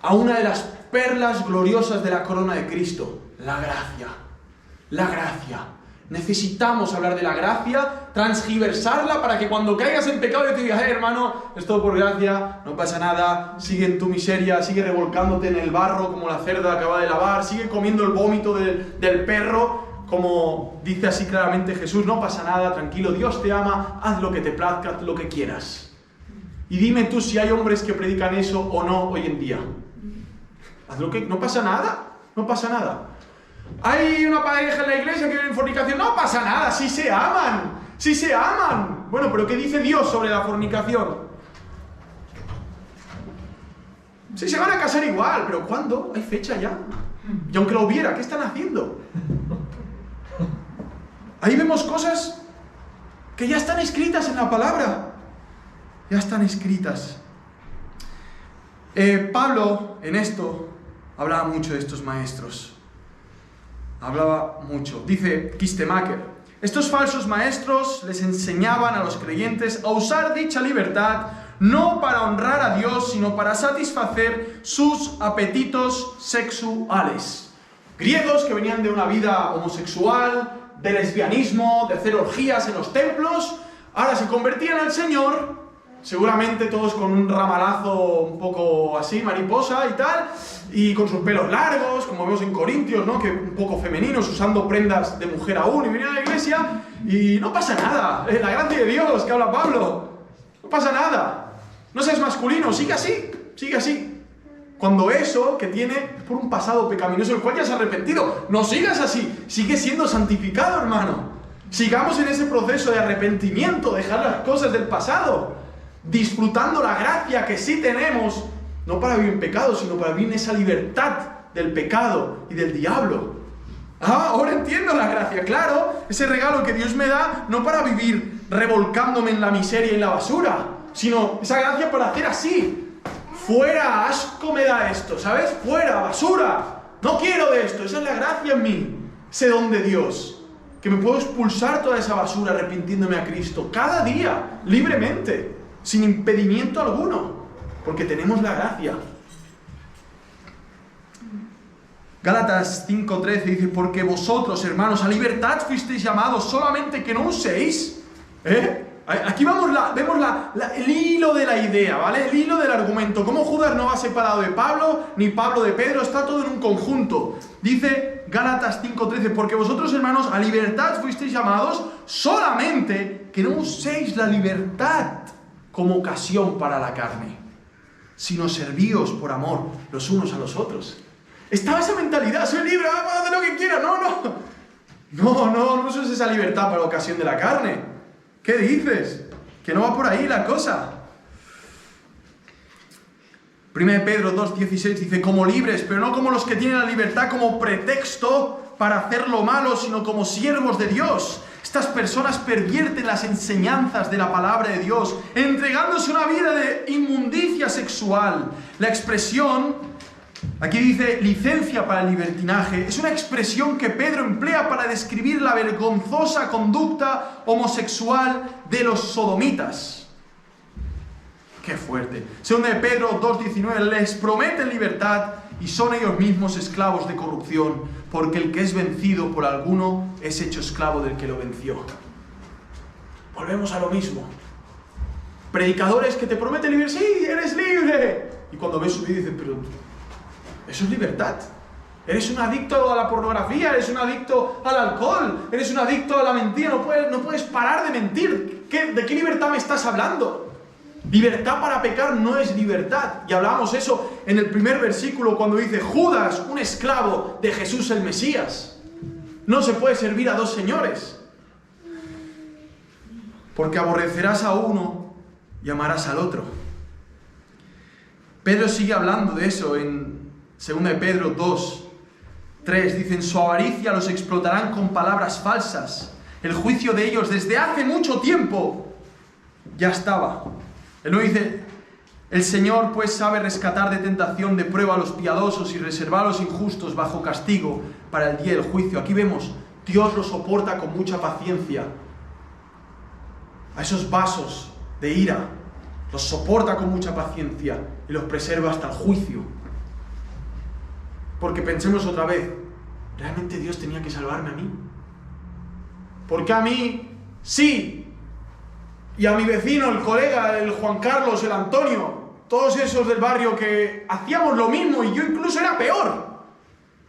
a una de las perlas gloriosas de la corona de Cristo, la gracia. La gracia. Necesitamos hablar de la gracia, transgiversarla para que cuando caigas en pecado te digas, hermano, es todo por gracia, no pasa nada, sigue en tu miseria, sigue revolcándote en el barro como la cerda acaba de lavar, sigue comiendo el vómito del perro, como dice así claramente Jesús, no pasa nada, tranquilo, Dios te ama, haz lo que te plazca, haz lo que quieras. Y dime tú si hay hombres que predican eso o no hoy en día. Haz lo que... No pasa nada, no pasa nada. Hay una pareja en la iglesia que vive en fornicación, no pasa nada, sí se aman, sí se aman. Bueno, pero ¿qué dice Dios sobre la fornicación? Sí se van a casar igual, pero ¿cuándo? Hay fecha ya. Y aunque lo hubiera, ¿qué están haciendo? Ahí vemos cosas que ya están escritas en la palabra. Ya están escritas. Pablo, en esto, hablaba mucho de estos maestros. Hablaba mucho. Dice Kistemaker, estos falsos maestros les enseñaban a los creyentes a usar dicha libertad no para honrar a Dios, sino para satisfacer sus apetitos sexuales. Griegos que venían de una vida homosexual, de lesbianismo, de hacer orgías en los templos, ahora se convertían al Señor, seguramente todos con un ramalazo un poco así, mariposa y tal, y con sus pelos largos, como vemos en Corintios, ¿no? Que un poco femeninos, usando prendas de mujer aún, y venían a la iglesia, y no pasa nada, la gracia de Dios que habla Pablo, no pasa nada, no seas masculino, sigue así, sigue así. Cuando eso que tiene por un pasado pecaminoso, el cual ya se ha arrepentido, no sigas así, sigue siendo santificado, hermano. Sigamos en ese proceso de arrepentimiento, dejar las cosas del pasado, disfrutando la gracia que sí tenemos, no para vivir en pecado, sino para vivir en esa libertad del pecado y del diablo. Ah, ahora entiendo la gracia, claro, ese regalo que Dios me da, no para vivir revolcándome en la miseria y en la basura, sino esa gracia para hacer así. Fuera, asco me da esto, ¿sabes? Fuera, basura. No quiero de esto, esa es la gracia en mí. Ese don de Dios. Que me puedo expulsar toda esa basura arrepintiéndome a Cristo. Cada día, libremente, sin impedimento alguno. Porque tenemos la gracia. Gálatas 5:13 dice, porque vosotros, hermanos, a libertad fuisteis llamados, solamente que no uséis, Aquí vemos el hilo de la idea, ¿vale? El hilo del argumento. Cómo Judas no va separado de Pablo, ni Pablo de Pedro, está todo en un conjunto. Dice Gálatas 5:13, porque vosotros, hermanos, a libertad fuisteis llamados, solamente que no uséis la libertad como ocasión para la carne, sino servíos por amor los unos a los otros. Estaba esa mentalidad, soy libre, hago de lo que quiera. No uses esa libertad para la ocasión de la carne. ¿Qué dices? Que no va por ahí la cosa. 1 Pedro 2:16 dice, como libres, pero no como los que tienen la libertad como pretexto para hacer lo malo, sino como siervos de Dios. Estas personas pervierten las enseñanzas de la palabra de Dios, entregándose una vida de inmundicia sexual. La expresión... Aquí dice licencia para el libertinaje. Es una expresión que Pedro emplea para describir la vergonzosa conducta homosexual de los sodomitas. ¡Qué fuerte! Según de Pedro 2:19, les prometen libertad y son ellos mismos esclavos de corrupción, porque el que es vencido por alguno es hecho esclavo del que lo venció. Volvemos a lo mismo. Predicadores que te prometen libertad. ¡Sí, eres libre! Y cuando ves su vida dices, pero... eso es libertad. Eres un adicto a la pornografía, eres un adicto al alcohol, eres un adicto a la mentira, no puedes parar de mentir. ¿De qué libertad me estás hablando? Libertad para pecar no es libertad. Y hablábamos eso en el primer versículo cuando dice: Judas, un esclavo de Jesús el Mesías. No se puede servir a dos señores. Porque aborrecerás a uno y amarás al otro. Pedro sigue hablando de eso en 2 de Pedro 2:3. Dice: en su avaricia los explotarán con palabras falsas. El juicio de ellos desde hace mucho tiempo ya estaba. Él no dice: el Señor pues sabe rescatar de tentación, de prueba a los piadosos y reservar a los injustos bajo castigo para el día del juicio. Aquí vemos, Dios los soporta con mucha paciencia. A esos vasos de ira los soporta con mucha paciencia y los preserva hasta el juicio. Porque pensemos otra vez, ¿realmente Dios tenía que salvarme a mí? Porque a mí sí, y a mi vecino, el colega, el Juan Carlos, el Antonio, todos esos del barrio que hacíamos lo mismo y yo incluso era peor.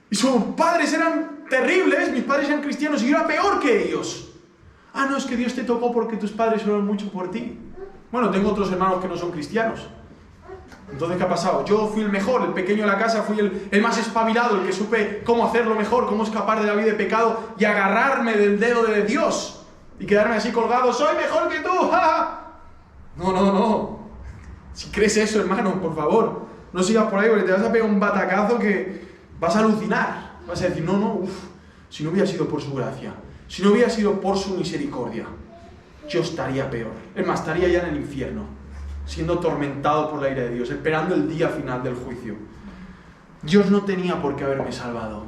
Y sus padres eran terribles, mis padres eran cristianos y yo era peor que ellos. Ah, no, es que Dios te tocó porque tus padres oran mucho por ti. Bueno, tengo otros hermanos que no son cristianos. Entonces, ¿qué ha pasado? Yo fui el mejor, el pequeño de la casa, fui el más espabilado, el que supe cómo hacerlo mejor, cómo escapar de la vida de pecado y agarrarme del dedo de Dios y quedarme así colgado. ¡Soy mejor que tú! ¡Ja! No. Si crees eso, hermano, por favor, no sigas por ahí porque te vas a pegar un batacazo que vas a alucinar. Vas a decir, si no hubiera sido por su gracia, si no hubiera sido por su misericordia, yo estaría peor. Es más, estaría ya en el infierno, siendo atormentado por la ira de Dios, esperando el día final del juicio. Dios no tenía por qué haberme salvado.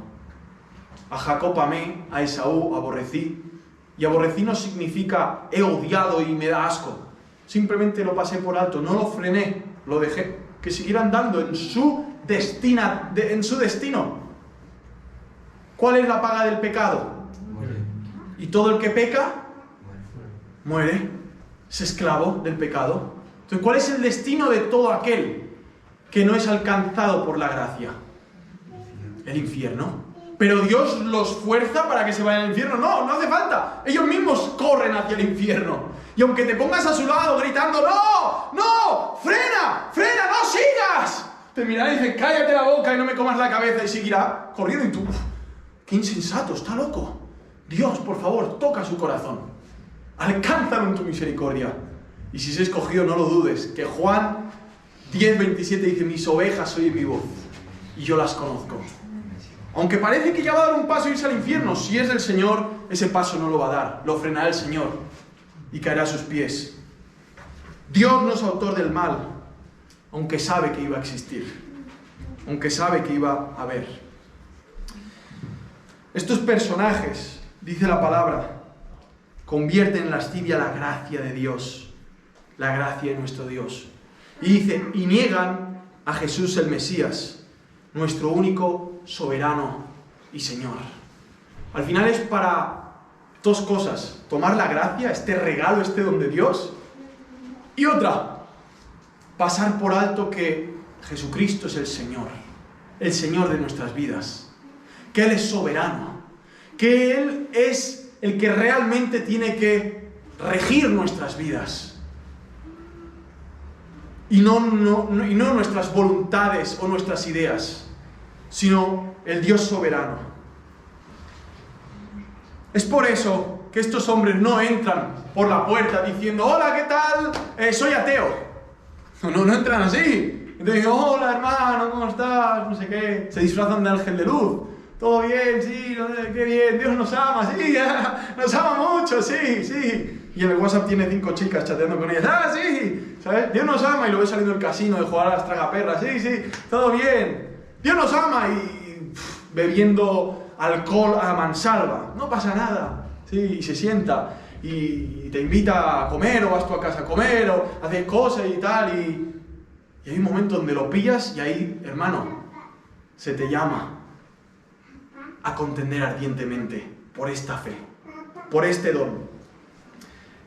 A Jacob amé, a Esaú aborrecí. Y aborrecí no significa he odiado y me da asco. Simplemente lo pasé por alto, no lo frené, lo dejé. Que siguiera andando en su destino. ¿Cuál es la paga del pecado? Y todo el que peca, muere. Es esclavo del pecado. Entonces, ¿cuál es el destino de todo aquel que no es alcanzado por la gracia? El infierno. ¿Pero Dios los fuerza para que se vayan al infierno? No hace falta. Ellos mismos corren hacia el infierno. Y aunque te pongas a su lado gritando, ¡No! ¡Frena! ¡No sigas! Te mirará y dice, cállate la boca y no me comas la cabeza, y seguirá corriendo. Y tú, ¡qué insensato! ¡Está loco! Dios, por favor, toca su corazón. Alcánzalo en tu misericordia. Y si se ha escogido, no lo dudes, que Juan 10:27 dice, mis ovejas oyen mi voz y yo las conozco. Aunque parece que ya va a dar un paso e irse al infierno, si es del Señor, ese paso no lo va a dar, lo frenará el Señor y caerá a sus pies. Dios no es autor del mal, aunque sabe que iba a existir, aunque sabe que iba a haber. Estos personajes, dice la palabra, convierten en lascivia la gracia de Dios, la gracia de nuestro Dios. Y dice, y niegan a Jesús el Mesías, nuestro único soberano y Señor. Al final es para dos cosas: tomar la gracia, este regalo, este don de Dios, y otra, pasar por alto que Jesucristo es el Señor de nuestras vidas, que Él es soberano, que Él es el que realmente tiene que regir nuestras vidas. Y no nuestras voluntades o nuestras ideas, sino el Dios soberano. Es por eso que estos hombres no entran por la puerta diciendo, hola, ¿qué tal? Soy ateo. No entran así. Entonces dicen, hola, hermano, ¿cómo estás? No sé qué. Se disfrazan de ángel de luz. ¿Todo bien? Sí, qué bien. Dios nos ama, sí, nos ama mucho, sí. Y en el WhatsApp tiene 5 chicas chateando con ellas. ¡Ah, sí! ¿Sabes? Dios nos ama, y lo ves saliendo del casino de jugar a las tragaperras. Sí, todo bien. Dios nos ama, y bebiendo alcohol a mansalva. No pasa nada. Sí, y se sienta y te invita a comer, o vas tú a casa a comer, o haces cosas y tal. Y hay un momento donde lo pillas y ahí, hermano, se te llama a contender ardientemente por esta fe, por este don.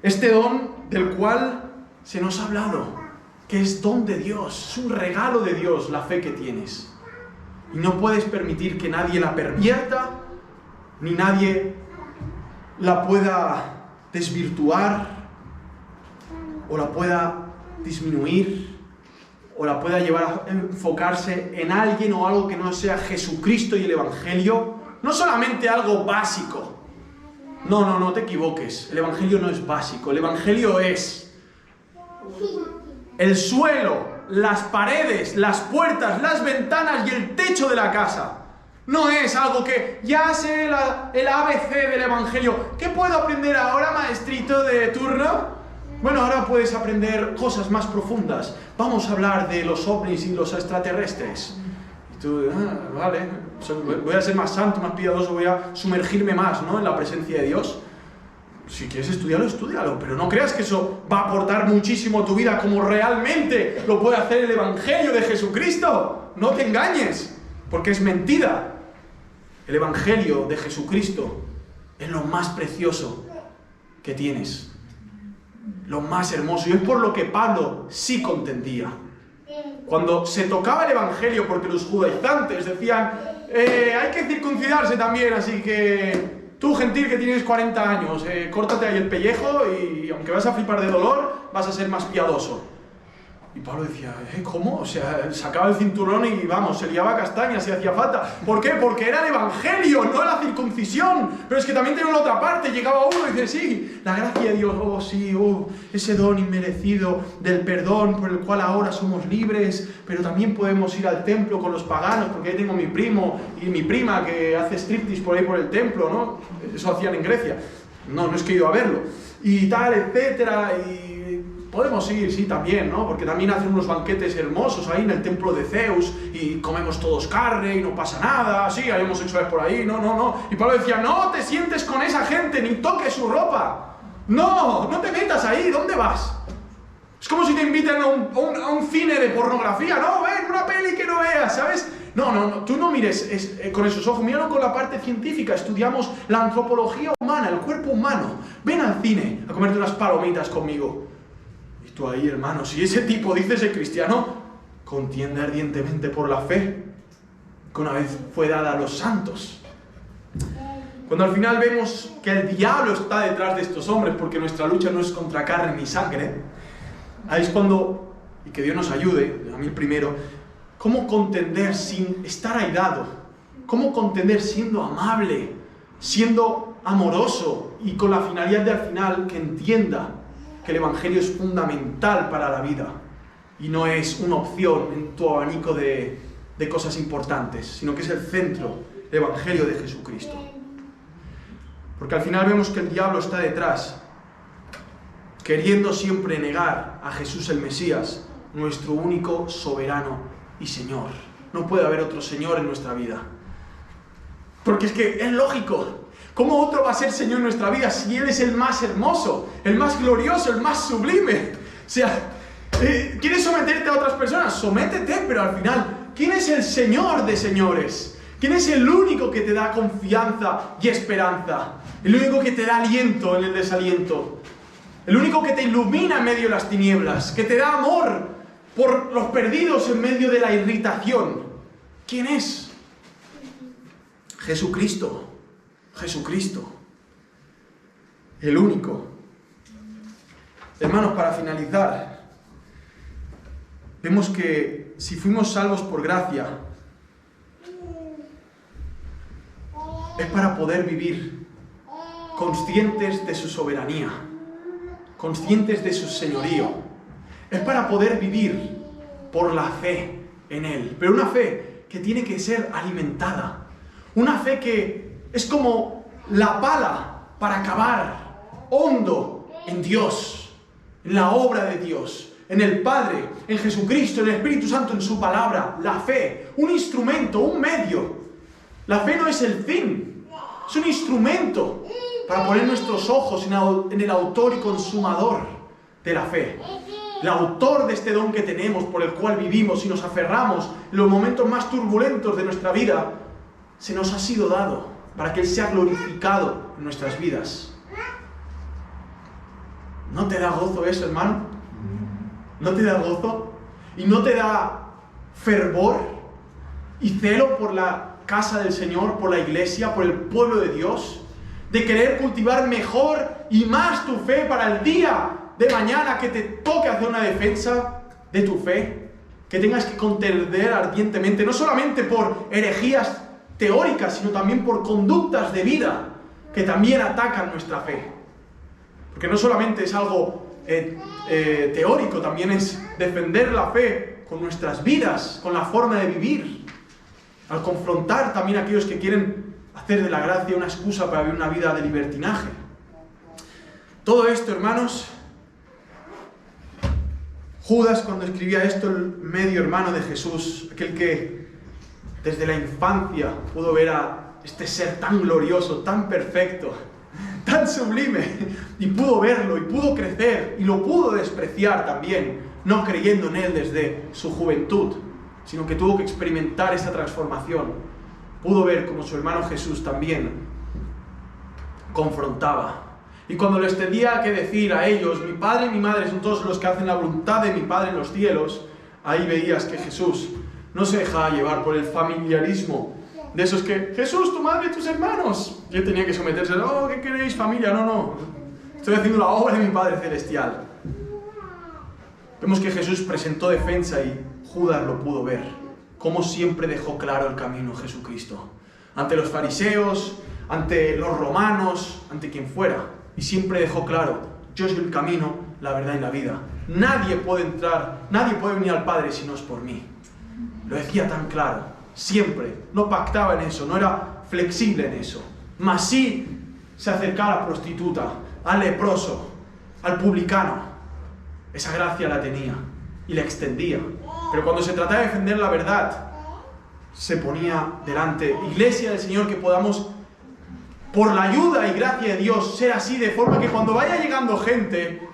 Este don del cual se nos ha hablado, que es don de Dios, es un regalo de Dios la fe que tienes. Y no puedes permitir que nadie la pervierta, ni nadie la pueda desvirtuar, o la pueda disminuir, o la pueda llevar a enfocarse en alguien o algo que no sea Jesucristo y el Evangelio. No solamente algo básico. No te equivoques. El Evangelio no es básico. El Evangelio es el suelo, las paredes, las puertas, las ventanas y el techo de la casa. No es algo que ya sé el ABC del Evangelio. ¿Qué puedo aprender ahora, maestrito de turno? Bueno, ahora puedes aprender cosas más profundas. Vamos a hablar de los ovnis y los extraterrestres. Y tú, vale, voy a ser más santo, más piadoso, voy a sumergirme más, ¿no?, en la presencia de Dios. Si quieres estudiarlo, estúdialo, pero no creas que eso va a aportar muchísimo a tu vida como realmente lo puede hacer el Evangelio de Jesucristo. No te engañes, porque es mentira. El Evangelio de Jesucristo es lo más precioso que tienes, lo más hermoso, y es por lo que Pablo sí contendía. Cuando se tocaba el Evangelio, porque los judaizantes decían, hay que circuncidarse también, así que tú, gentil, que tienes 40 años, córtate ahí el pellejo y aunque vas a flipar de dolor, vas a ser más piadoso. Y Pablo decía, ¿cómo? O sea, sacaba el cinturón y vamos, se liaba castañas si hacía falta. ¿Por qué? Porque era el Evangelio, no la circuncisión. Pero es que también tenía la otra parte, llegaba uno y dice, sí, la gracia de Dios, ese don inmerecido del perdón por el cual ahora somos libres, pero también podemos ir al templo con los paganos, porque ahí tengo mi primo y mi prima que hace striptease por ahí por el templo, ¿no? Eso hacían en Grecia. No es que he ido a verlo. Y tal, etcétera, y podemos ir, sí, también, ¿no? Porque también hacen unos banquetes hermosos ahí en el templo de Zeus y comemos todos carne y no pasa nada, sí, hay homosexuales por ahí, no. Y Pablo decía, no te sientes con esa gente, ni toques su ropa. No te metas ahí, ¿dónde vas? Es como si te invitan a un cine de pornografía, no, ven, una peli que no veas, ¿sabes? No, tú no mires con esos ojos, míralo con la parte científica, estudiamos la antropología humana, el cuerpo humano. Ven al cine a comerte unas palomitas conmigo. Tú ahí, hermano, si ese tipo dice ser cristiano, contiende ardientemente por la fe que una vez fue dada a los santos. Cuando al final vemos que el diablo está detrás de estos hombres, porque nuestra lucha no es contra carne ni sangre, ahí es cuando, y que Dios nos ayude, a mí primero, cómo contender sin estar airado, cómo contender siendo amable, siendo amoroso y con la finalidad de al final que entienda que el Evangelio es fundamental para la vida y no es una opción en tu abanico de cosas importantes, sino que es el centro del Evangelio de Jesucristo. Porque al final vemos que el diablo está detrás, queriendo siempre negar a Jesús el Mesías, nuestro único soberano y Señor. No puede haber otro Señor en nuestra vida. Porque es que es lógico. ¿Cómo otro va a ser Señor en nuestra vida si Él es el más hermoso, el más glorioso, el más sublime? O sea, ¿quieres someterte a otras personas? Sométete, pero al final, ¿quién es el Señor de señores? ¿Quién es el único que te da confianza y esperanza? El único que te da aliento en el desaliento. El único que te ilumina en medio de las tinieblas, que te da amor por los perdidos en medio de la irritación. ¿Quién es? Jesucristo. El único. Hermanos, para finalizar, vemos que si fuimos salvos por gracia, es para poder vivir conscientes de su soberanía, conscientes de su señorío. Es para poder vivir por la fe en Él, pero una fe que tiene que ser alimentada, una fe que es como la pala para cavar hondo en Dios, en la obra de Dios, en el Padre, en Jesucristo, en el Espíritu Santo, en su palabra. La fe, un instrumento, un medio. La fe no es el fin, es un instrumento para poner nuestros ojos en el autor y consumador de la fe. El autor de este don que tenemos, por el cual vivimos y nos aferramos en los momentos más turbulentos de nuestra vida, se nos ha sido dado para que Él sea glorificado en nuestras vidas. ¿No te da gozo eso, hermano? ¿No te da gozo? ¿Y no te da fervor? y celo por la casa del Señor, por la iglesia, por el pueblo de Dios, de querer cultivar mejor y más tu fe para el día de mañana que te toque hacer una defensa de tu fe, que tengas que contender ardientemente, no solamente por herejías teóricas, sino también por conductas de vida que también atacan nuestra fe. Porque no solamente es algo teórico, también es defender la fe con nuestras vidas, con la forma de vivir, al confrontar también a aquellos que quieren hacer de la gracia una excusa para vivir una vida de libertinaje. Todo esto, hermanos, Judas, cuando escribía esto, el medio hermano de Jesús, aquel que desde la infancia pudo ver a este ser tan glorioso, tan perfecto, tan sublime, y pudo verlo, y pudo crecer, y lo pudo despreciar también, no creyendo en él desde su juventud, sino que tuvo que experimentar esa transformación. Pudo ver como su hermano Jesús también confrontaba. Y cuando les tenía que decir a ellos, mi padre y mi madre son todos los que hacen la voluntad de mi Padre en los cielos, ahí veías que Jesús no se dejaba llevar por el familiarismo de esos que, Jesús, tu madre y tus hermanos. Y él tenía que someterse, oh, ¿qué queréis, familia? No, estoy haciendo la obra de mi Padre Celestial. Vemos que Jesús presentó defensa y Judas lo pudo ver. Como siempre dejó claro el camino Jesucristo. Ante los fariseos, ante los romanos, ante quien fuera. Y siempre dejó claro, yo soy el camino, la verdad y la vida. Nadie puede entrar, nadie puede venir al Padre si no es por mí. Lo decía tan claro, siempre. No pactaba en eso, no era flexible en eso. Mas sí se acercaba a la prostituta, al leproso, al publicano. Esa gracia la tenía y la extendía. Pero cuando se trataba de defender la verdad, se ponía delante. Iglesia del Señor, que podamos, por la ayuda y gracia de Dios, ser así, de forma que cuando vaya llegando gente,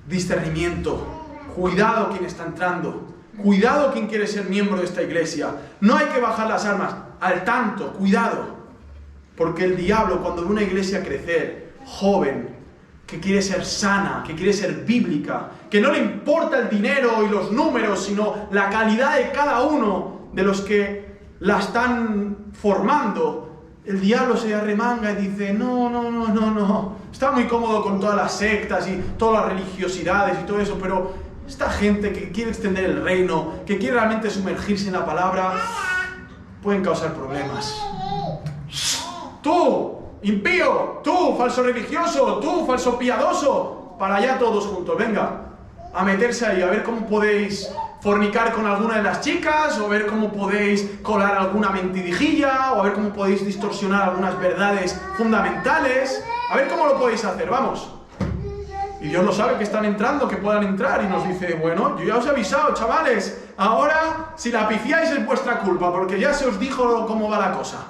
discernimiento, cuidado quien está entrando, cuidado quien quiere ser miembro de esta iglesia. No hay que bajar las armas, al tanto, cuidado. Porque el diablo, cuando ve una iglesia crecer, joven, que quiere ser sana, que quiere ser bíblica, que no le importa el dinero y los números, sino la calidad de cada uno de los que la están formando, el diablo se arremanga y dice, no, está muy cómodo con todas las sectas y todas las religiosidades y todo eso, pero esta gente que quiere extender el reino, que quiere realmente sumergirse en la palabra, pueden causar problemas. Tú, impío, tú, falso religioso, tú, falso piadoso, para allá todos juntos, venga, a meterse ahí, a ver cómo podéis fornicar con alguna de las chicas, o ver cómo podéis colar alguna mentidijilla, o a ver cómo podéis distorsionar algunas verdades fundamentales, a ver cómo lo podéis hacer, vamos. Y Dios lo sabe que están entrando, que puedan entrar, y nos dice, bueno, yo ya os he avisado, chavales, ahora si la pifiáis es vuestra culpa, porque ya se os dijo cómo va la cosa.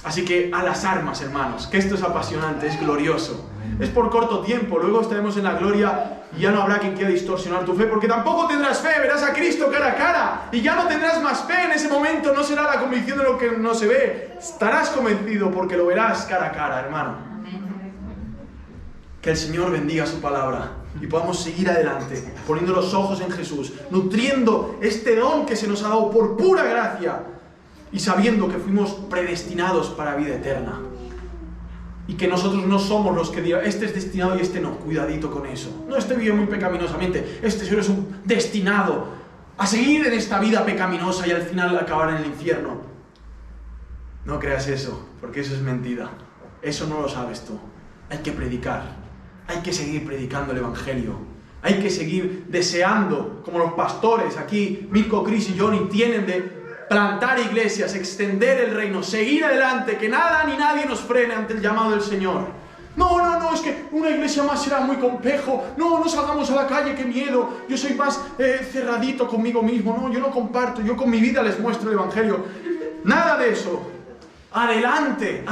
Así que a las armas, hermanos, que esto es apasionante, es glorioso. Es por corto tiempo, luego estaremos en la gloria y ya no habrá quien quiera distorsionar tu fe, porque tampoco tendrás fe, verás a Cristo cara a cara y ya no tendrás más fe en ese momento, no será la convicción de lo que no se ve, estarás convencido porque lo verás cara a cara, hermano. Que el Señor bendiga su palabra y podamos seguir adelante, poniendo los ojos en Jesús, nutriendo este don que se nos ha dado por pura gracia, y sabiendo que fuimos predestinados para vida eterna. Y que nosotros no somos los que digan, este es destinado y este no. Cuidadito con eso. No, este vive muy pecaminosamente. Este solo es un destinado a seguir en esta vida pecaminosa y al final acabar en el infierno. No creas eso, porque eso es mentira. Eso no lo sabes tú. Hay que predicar. Hay que seguir predicando el Evangelio. Hay que seguir deseando, como los pastores aquí, Mirko, Chris y Johnny, tienen de plantar iglesias, extender el reino, seguir adelante, que nada ni nadie nos frene ante el llamado del Señor. No, es que una iglesia más será muy complejo. No salgamos a la calle, qué miedo. Yo soy más cerradito conmigo mismo. No, yo no comparto, yo con mi vida les muestro el Evangelio. Nada de eso. Adelante.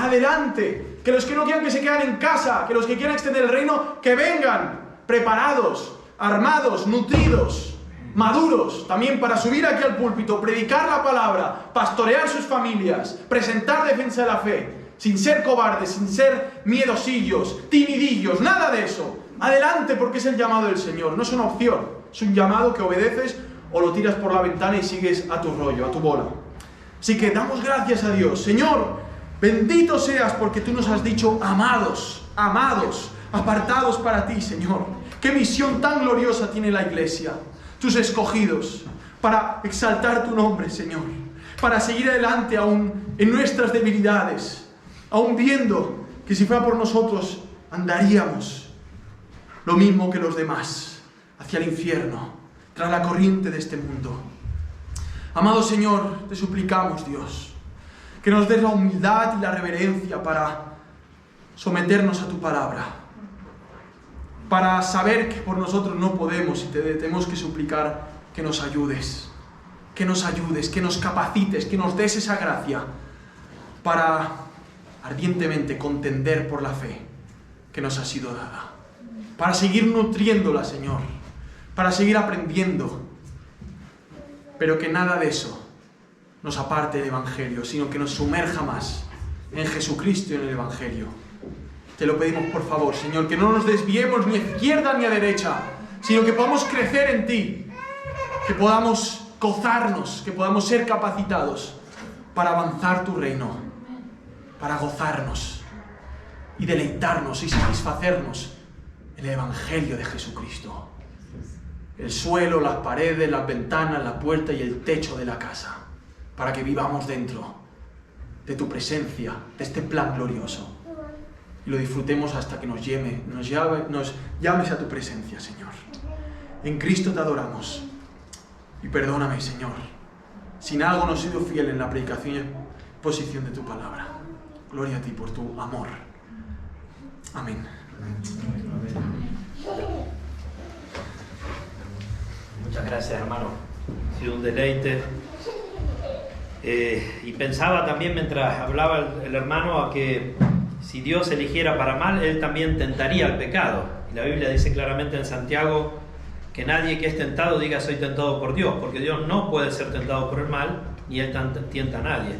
Que los que no quieran que se queden en casa, que los que quieran extender el reino, que vengan preparados, armados, nutridos, maduros, también para subir aquí al púlpito, predicar la palabra, pastorear sus familias, presentar defensa de la fe, sin ser cobardes, sin ser miedosillos, timidillos, nada de eso. Adelante, porque es el llamado del Señor, no es una opción, es un llamado que obedeces o lo tiras por la ventana y sigues a tu rollo, a tu bola. Así que damos gracias a Dios. Señor, bendito seas porque tú nos has dicho amados, amados, apartados para ti, Señor. Qué misión tan gloriosa tiene la iglesia, tus escogidos, para exaltar tu nombre, Señor, para seguir adelante aún en nuestras debilidades, aún viendo que si fuera por nosotros andaríamos lo mismo que los demás, hacia el infierno, tras la corriente de este mundo. Amado Señor, te suplicamos, Dios, que nos des la humildad y la reverencia para someternos a tu palabra, para saber que por nosotros no podemos y te tenemos que suplicar que nos ayudes, que nos capacites, que nos des esa gracia para ardientemente contender por la fe que nos ha sido dada, para seguir nutriéndola, Señor, para seguir aprendiendo, pero que nada de eso nos aparte del Evangelio, sino que nos sumerja más en Jesucristo y en el Evangelio. Te lo pedimos por favor, Señor, que no nos desviemos ni a izquierda ni a derecha, sino que podamos crecer en ti, que podamos gozarnos, que podamos ser capacitados para avanzar tu reino, para gozarnos y deleitarnos y satisfacernos en el Evangelio de Jesucristo. El suelo, las paredes, las ventanas, la puerta y el techo de la casa, para que vivamos dentro de tu presencia, de este plan glorioso, y lo disfrutemos hasta que nos llames a tu presencia, Señor. En Cristo te adoramos. Y perdóname, Señor, si en algo no he sido fiel en la predicación y exposición de tu palabra. Gloria a ti por tu amor. Amén. Muchas gracias, hermano. Ha sido un deleite. Y pensaba también mientras hablaba el hermano a que si Dios eligiera para mal, Él también tentaría al pecado. Y la Biblia dice claramente en Santiago que nadie que es tentado diga soy tentado por Dios, porque Dios no puede ser tentado por el mal, ni Él tienta a nadie,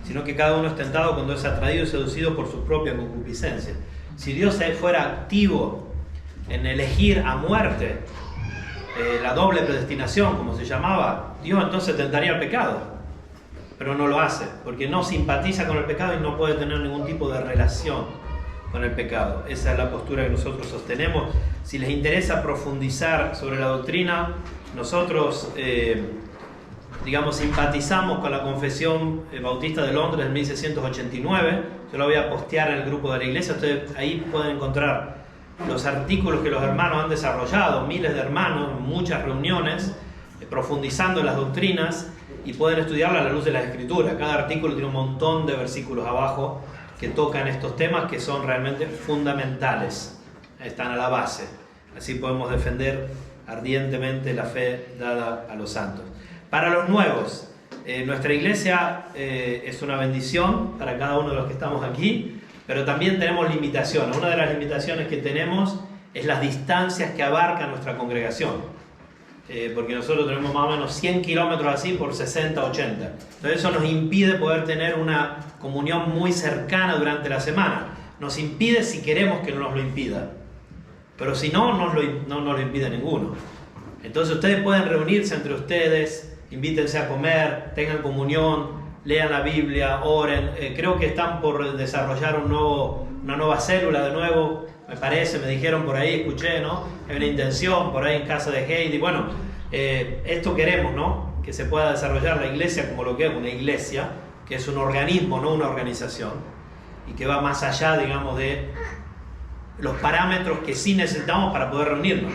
sino que cada uno es tentado cuando es atraído y seducido por su propia concupiscencia. Si Dios fuera activo en elegir a muerte, la doble predestinación, como se llamaba, Dios entonces tentaría al pecado, pero no lo hace, porque no simpatiza con el pecado y no puede tener ningún tipo de relación con el pecado. Esa es la postura que nosotros sostenemos. Si les interesa profundizar sobre la doctrina, nosotros simpatizamos con la Confesión Bautista de Londres de 1689. Yo la voy a postear en el grupo de la iglesia. Ustedes ahí pueden encontrar los artículos que los hermanos han desarrollado, miles de hermanos, muchas reuniones, profundizando en las doctrinas, y pueden estudiarla a la luz de las Escrituras. Cada artículo tiene un montón de versículos abajo que tocan estos temas que son realmente fundamentales, están a la base. Así podemos defender ardientemente la fe dada a los santos. Para los nuevos, nuestra iglesia es una bendición para cada uno de los que estamos aquí, pero también tenemos limitaciones. Una de las limitaciones que tenemos es las distancias que abarca nuestra congregación. Porque nosotros tenemos más o menos 100 kilómetros así por 60, 80. Entonces eso nos impide poder tener una comunión muy cercana durante la semana. Nos impide si queremos que no nos lo impida. Pero si no, no nos lo impide ninguno. Entonces ustedes pueden reunirse entre ustedes, invítense a comer, tengan comunión, lean la Biblia, oren. Creo que están por desarrollar una nueva célula de nuevo. Me parece, me dijeron por ahí, escuché, ¿no? Hay una intención por ahí en casa de Heidi. Bueno, esto queremos, ¿no? Que se pueda desarrollar la iglesia como lo que es una iglesia, que es un organismo, no una organización, y que va más allá, digamos, de los parámetros que sí necesitamos para poder reunirnos.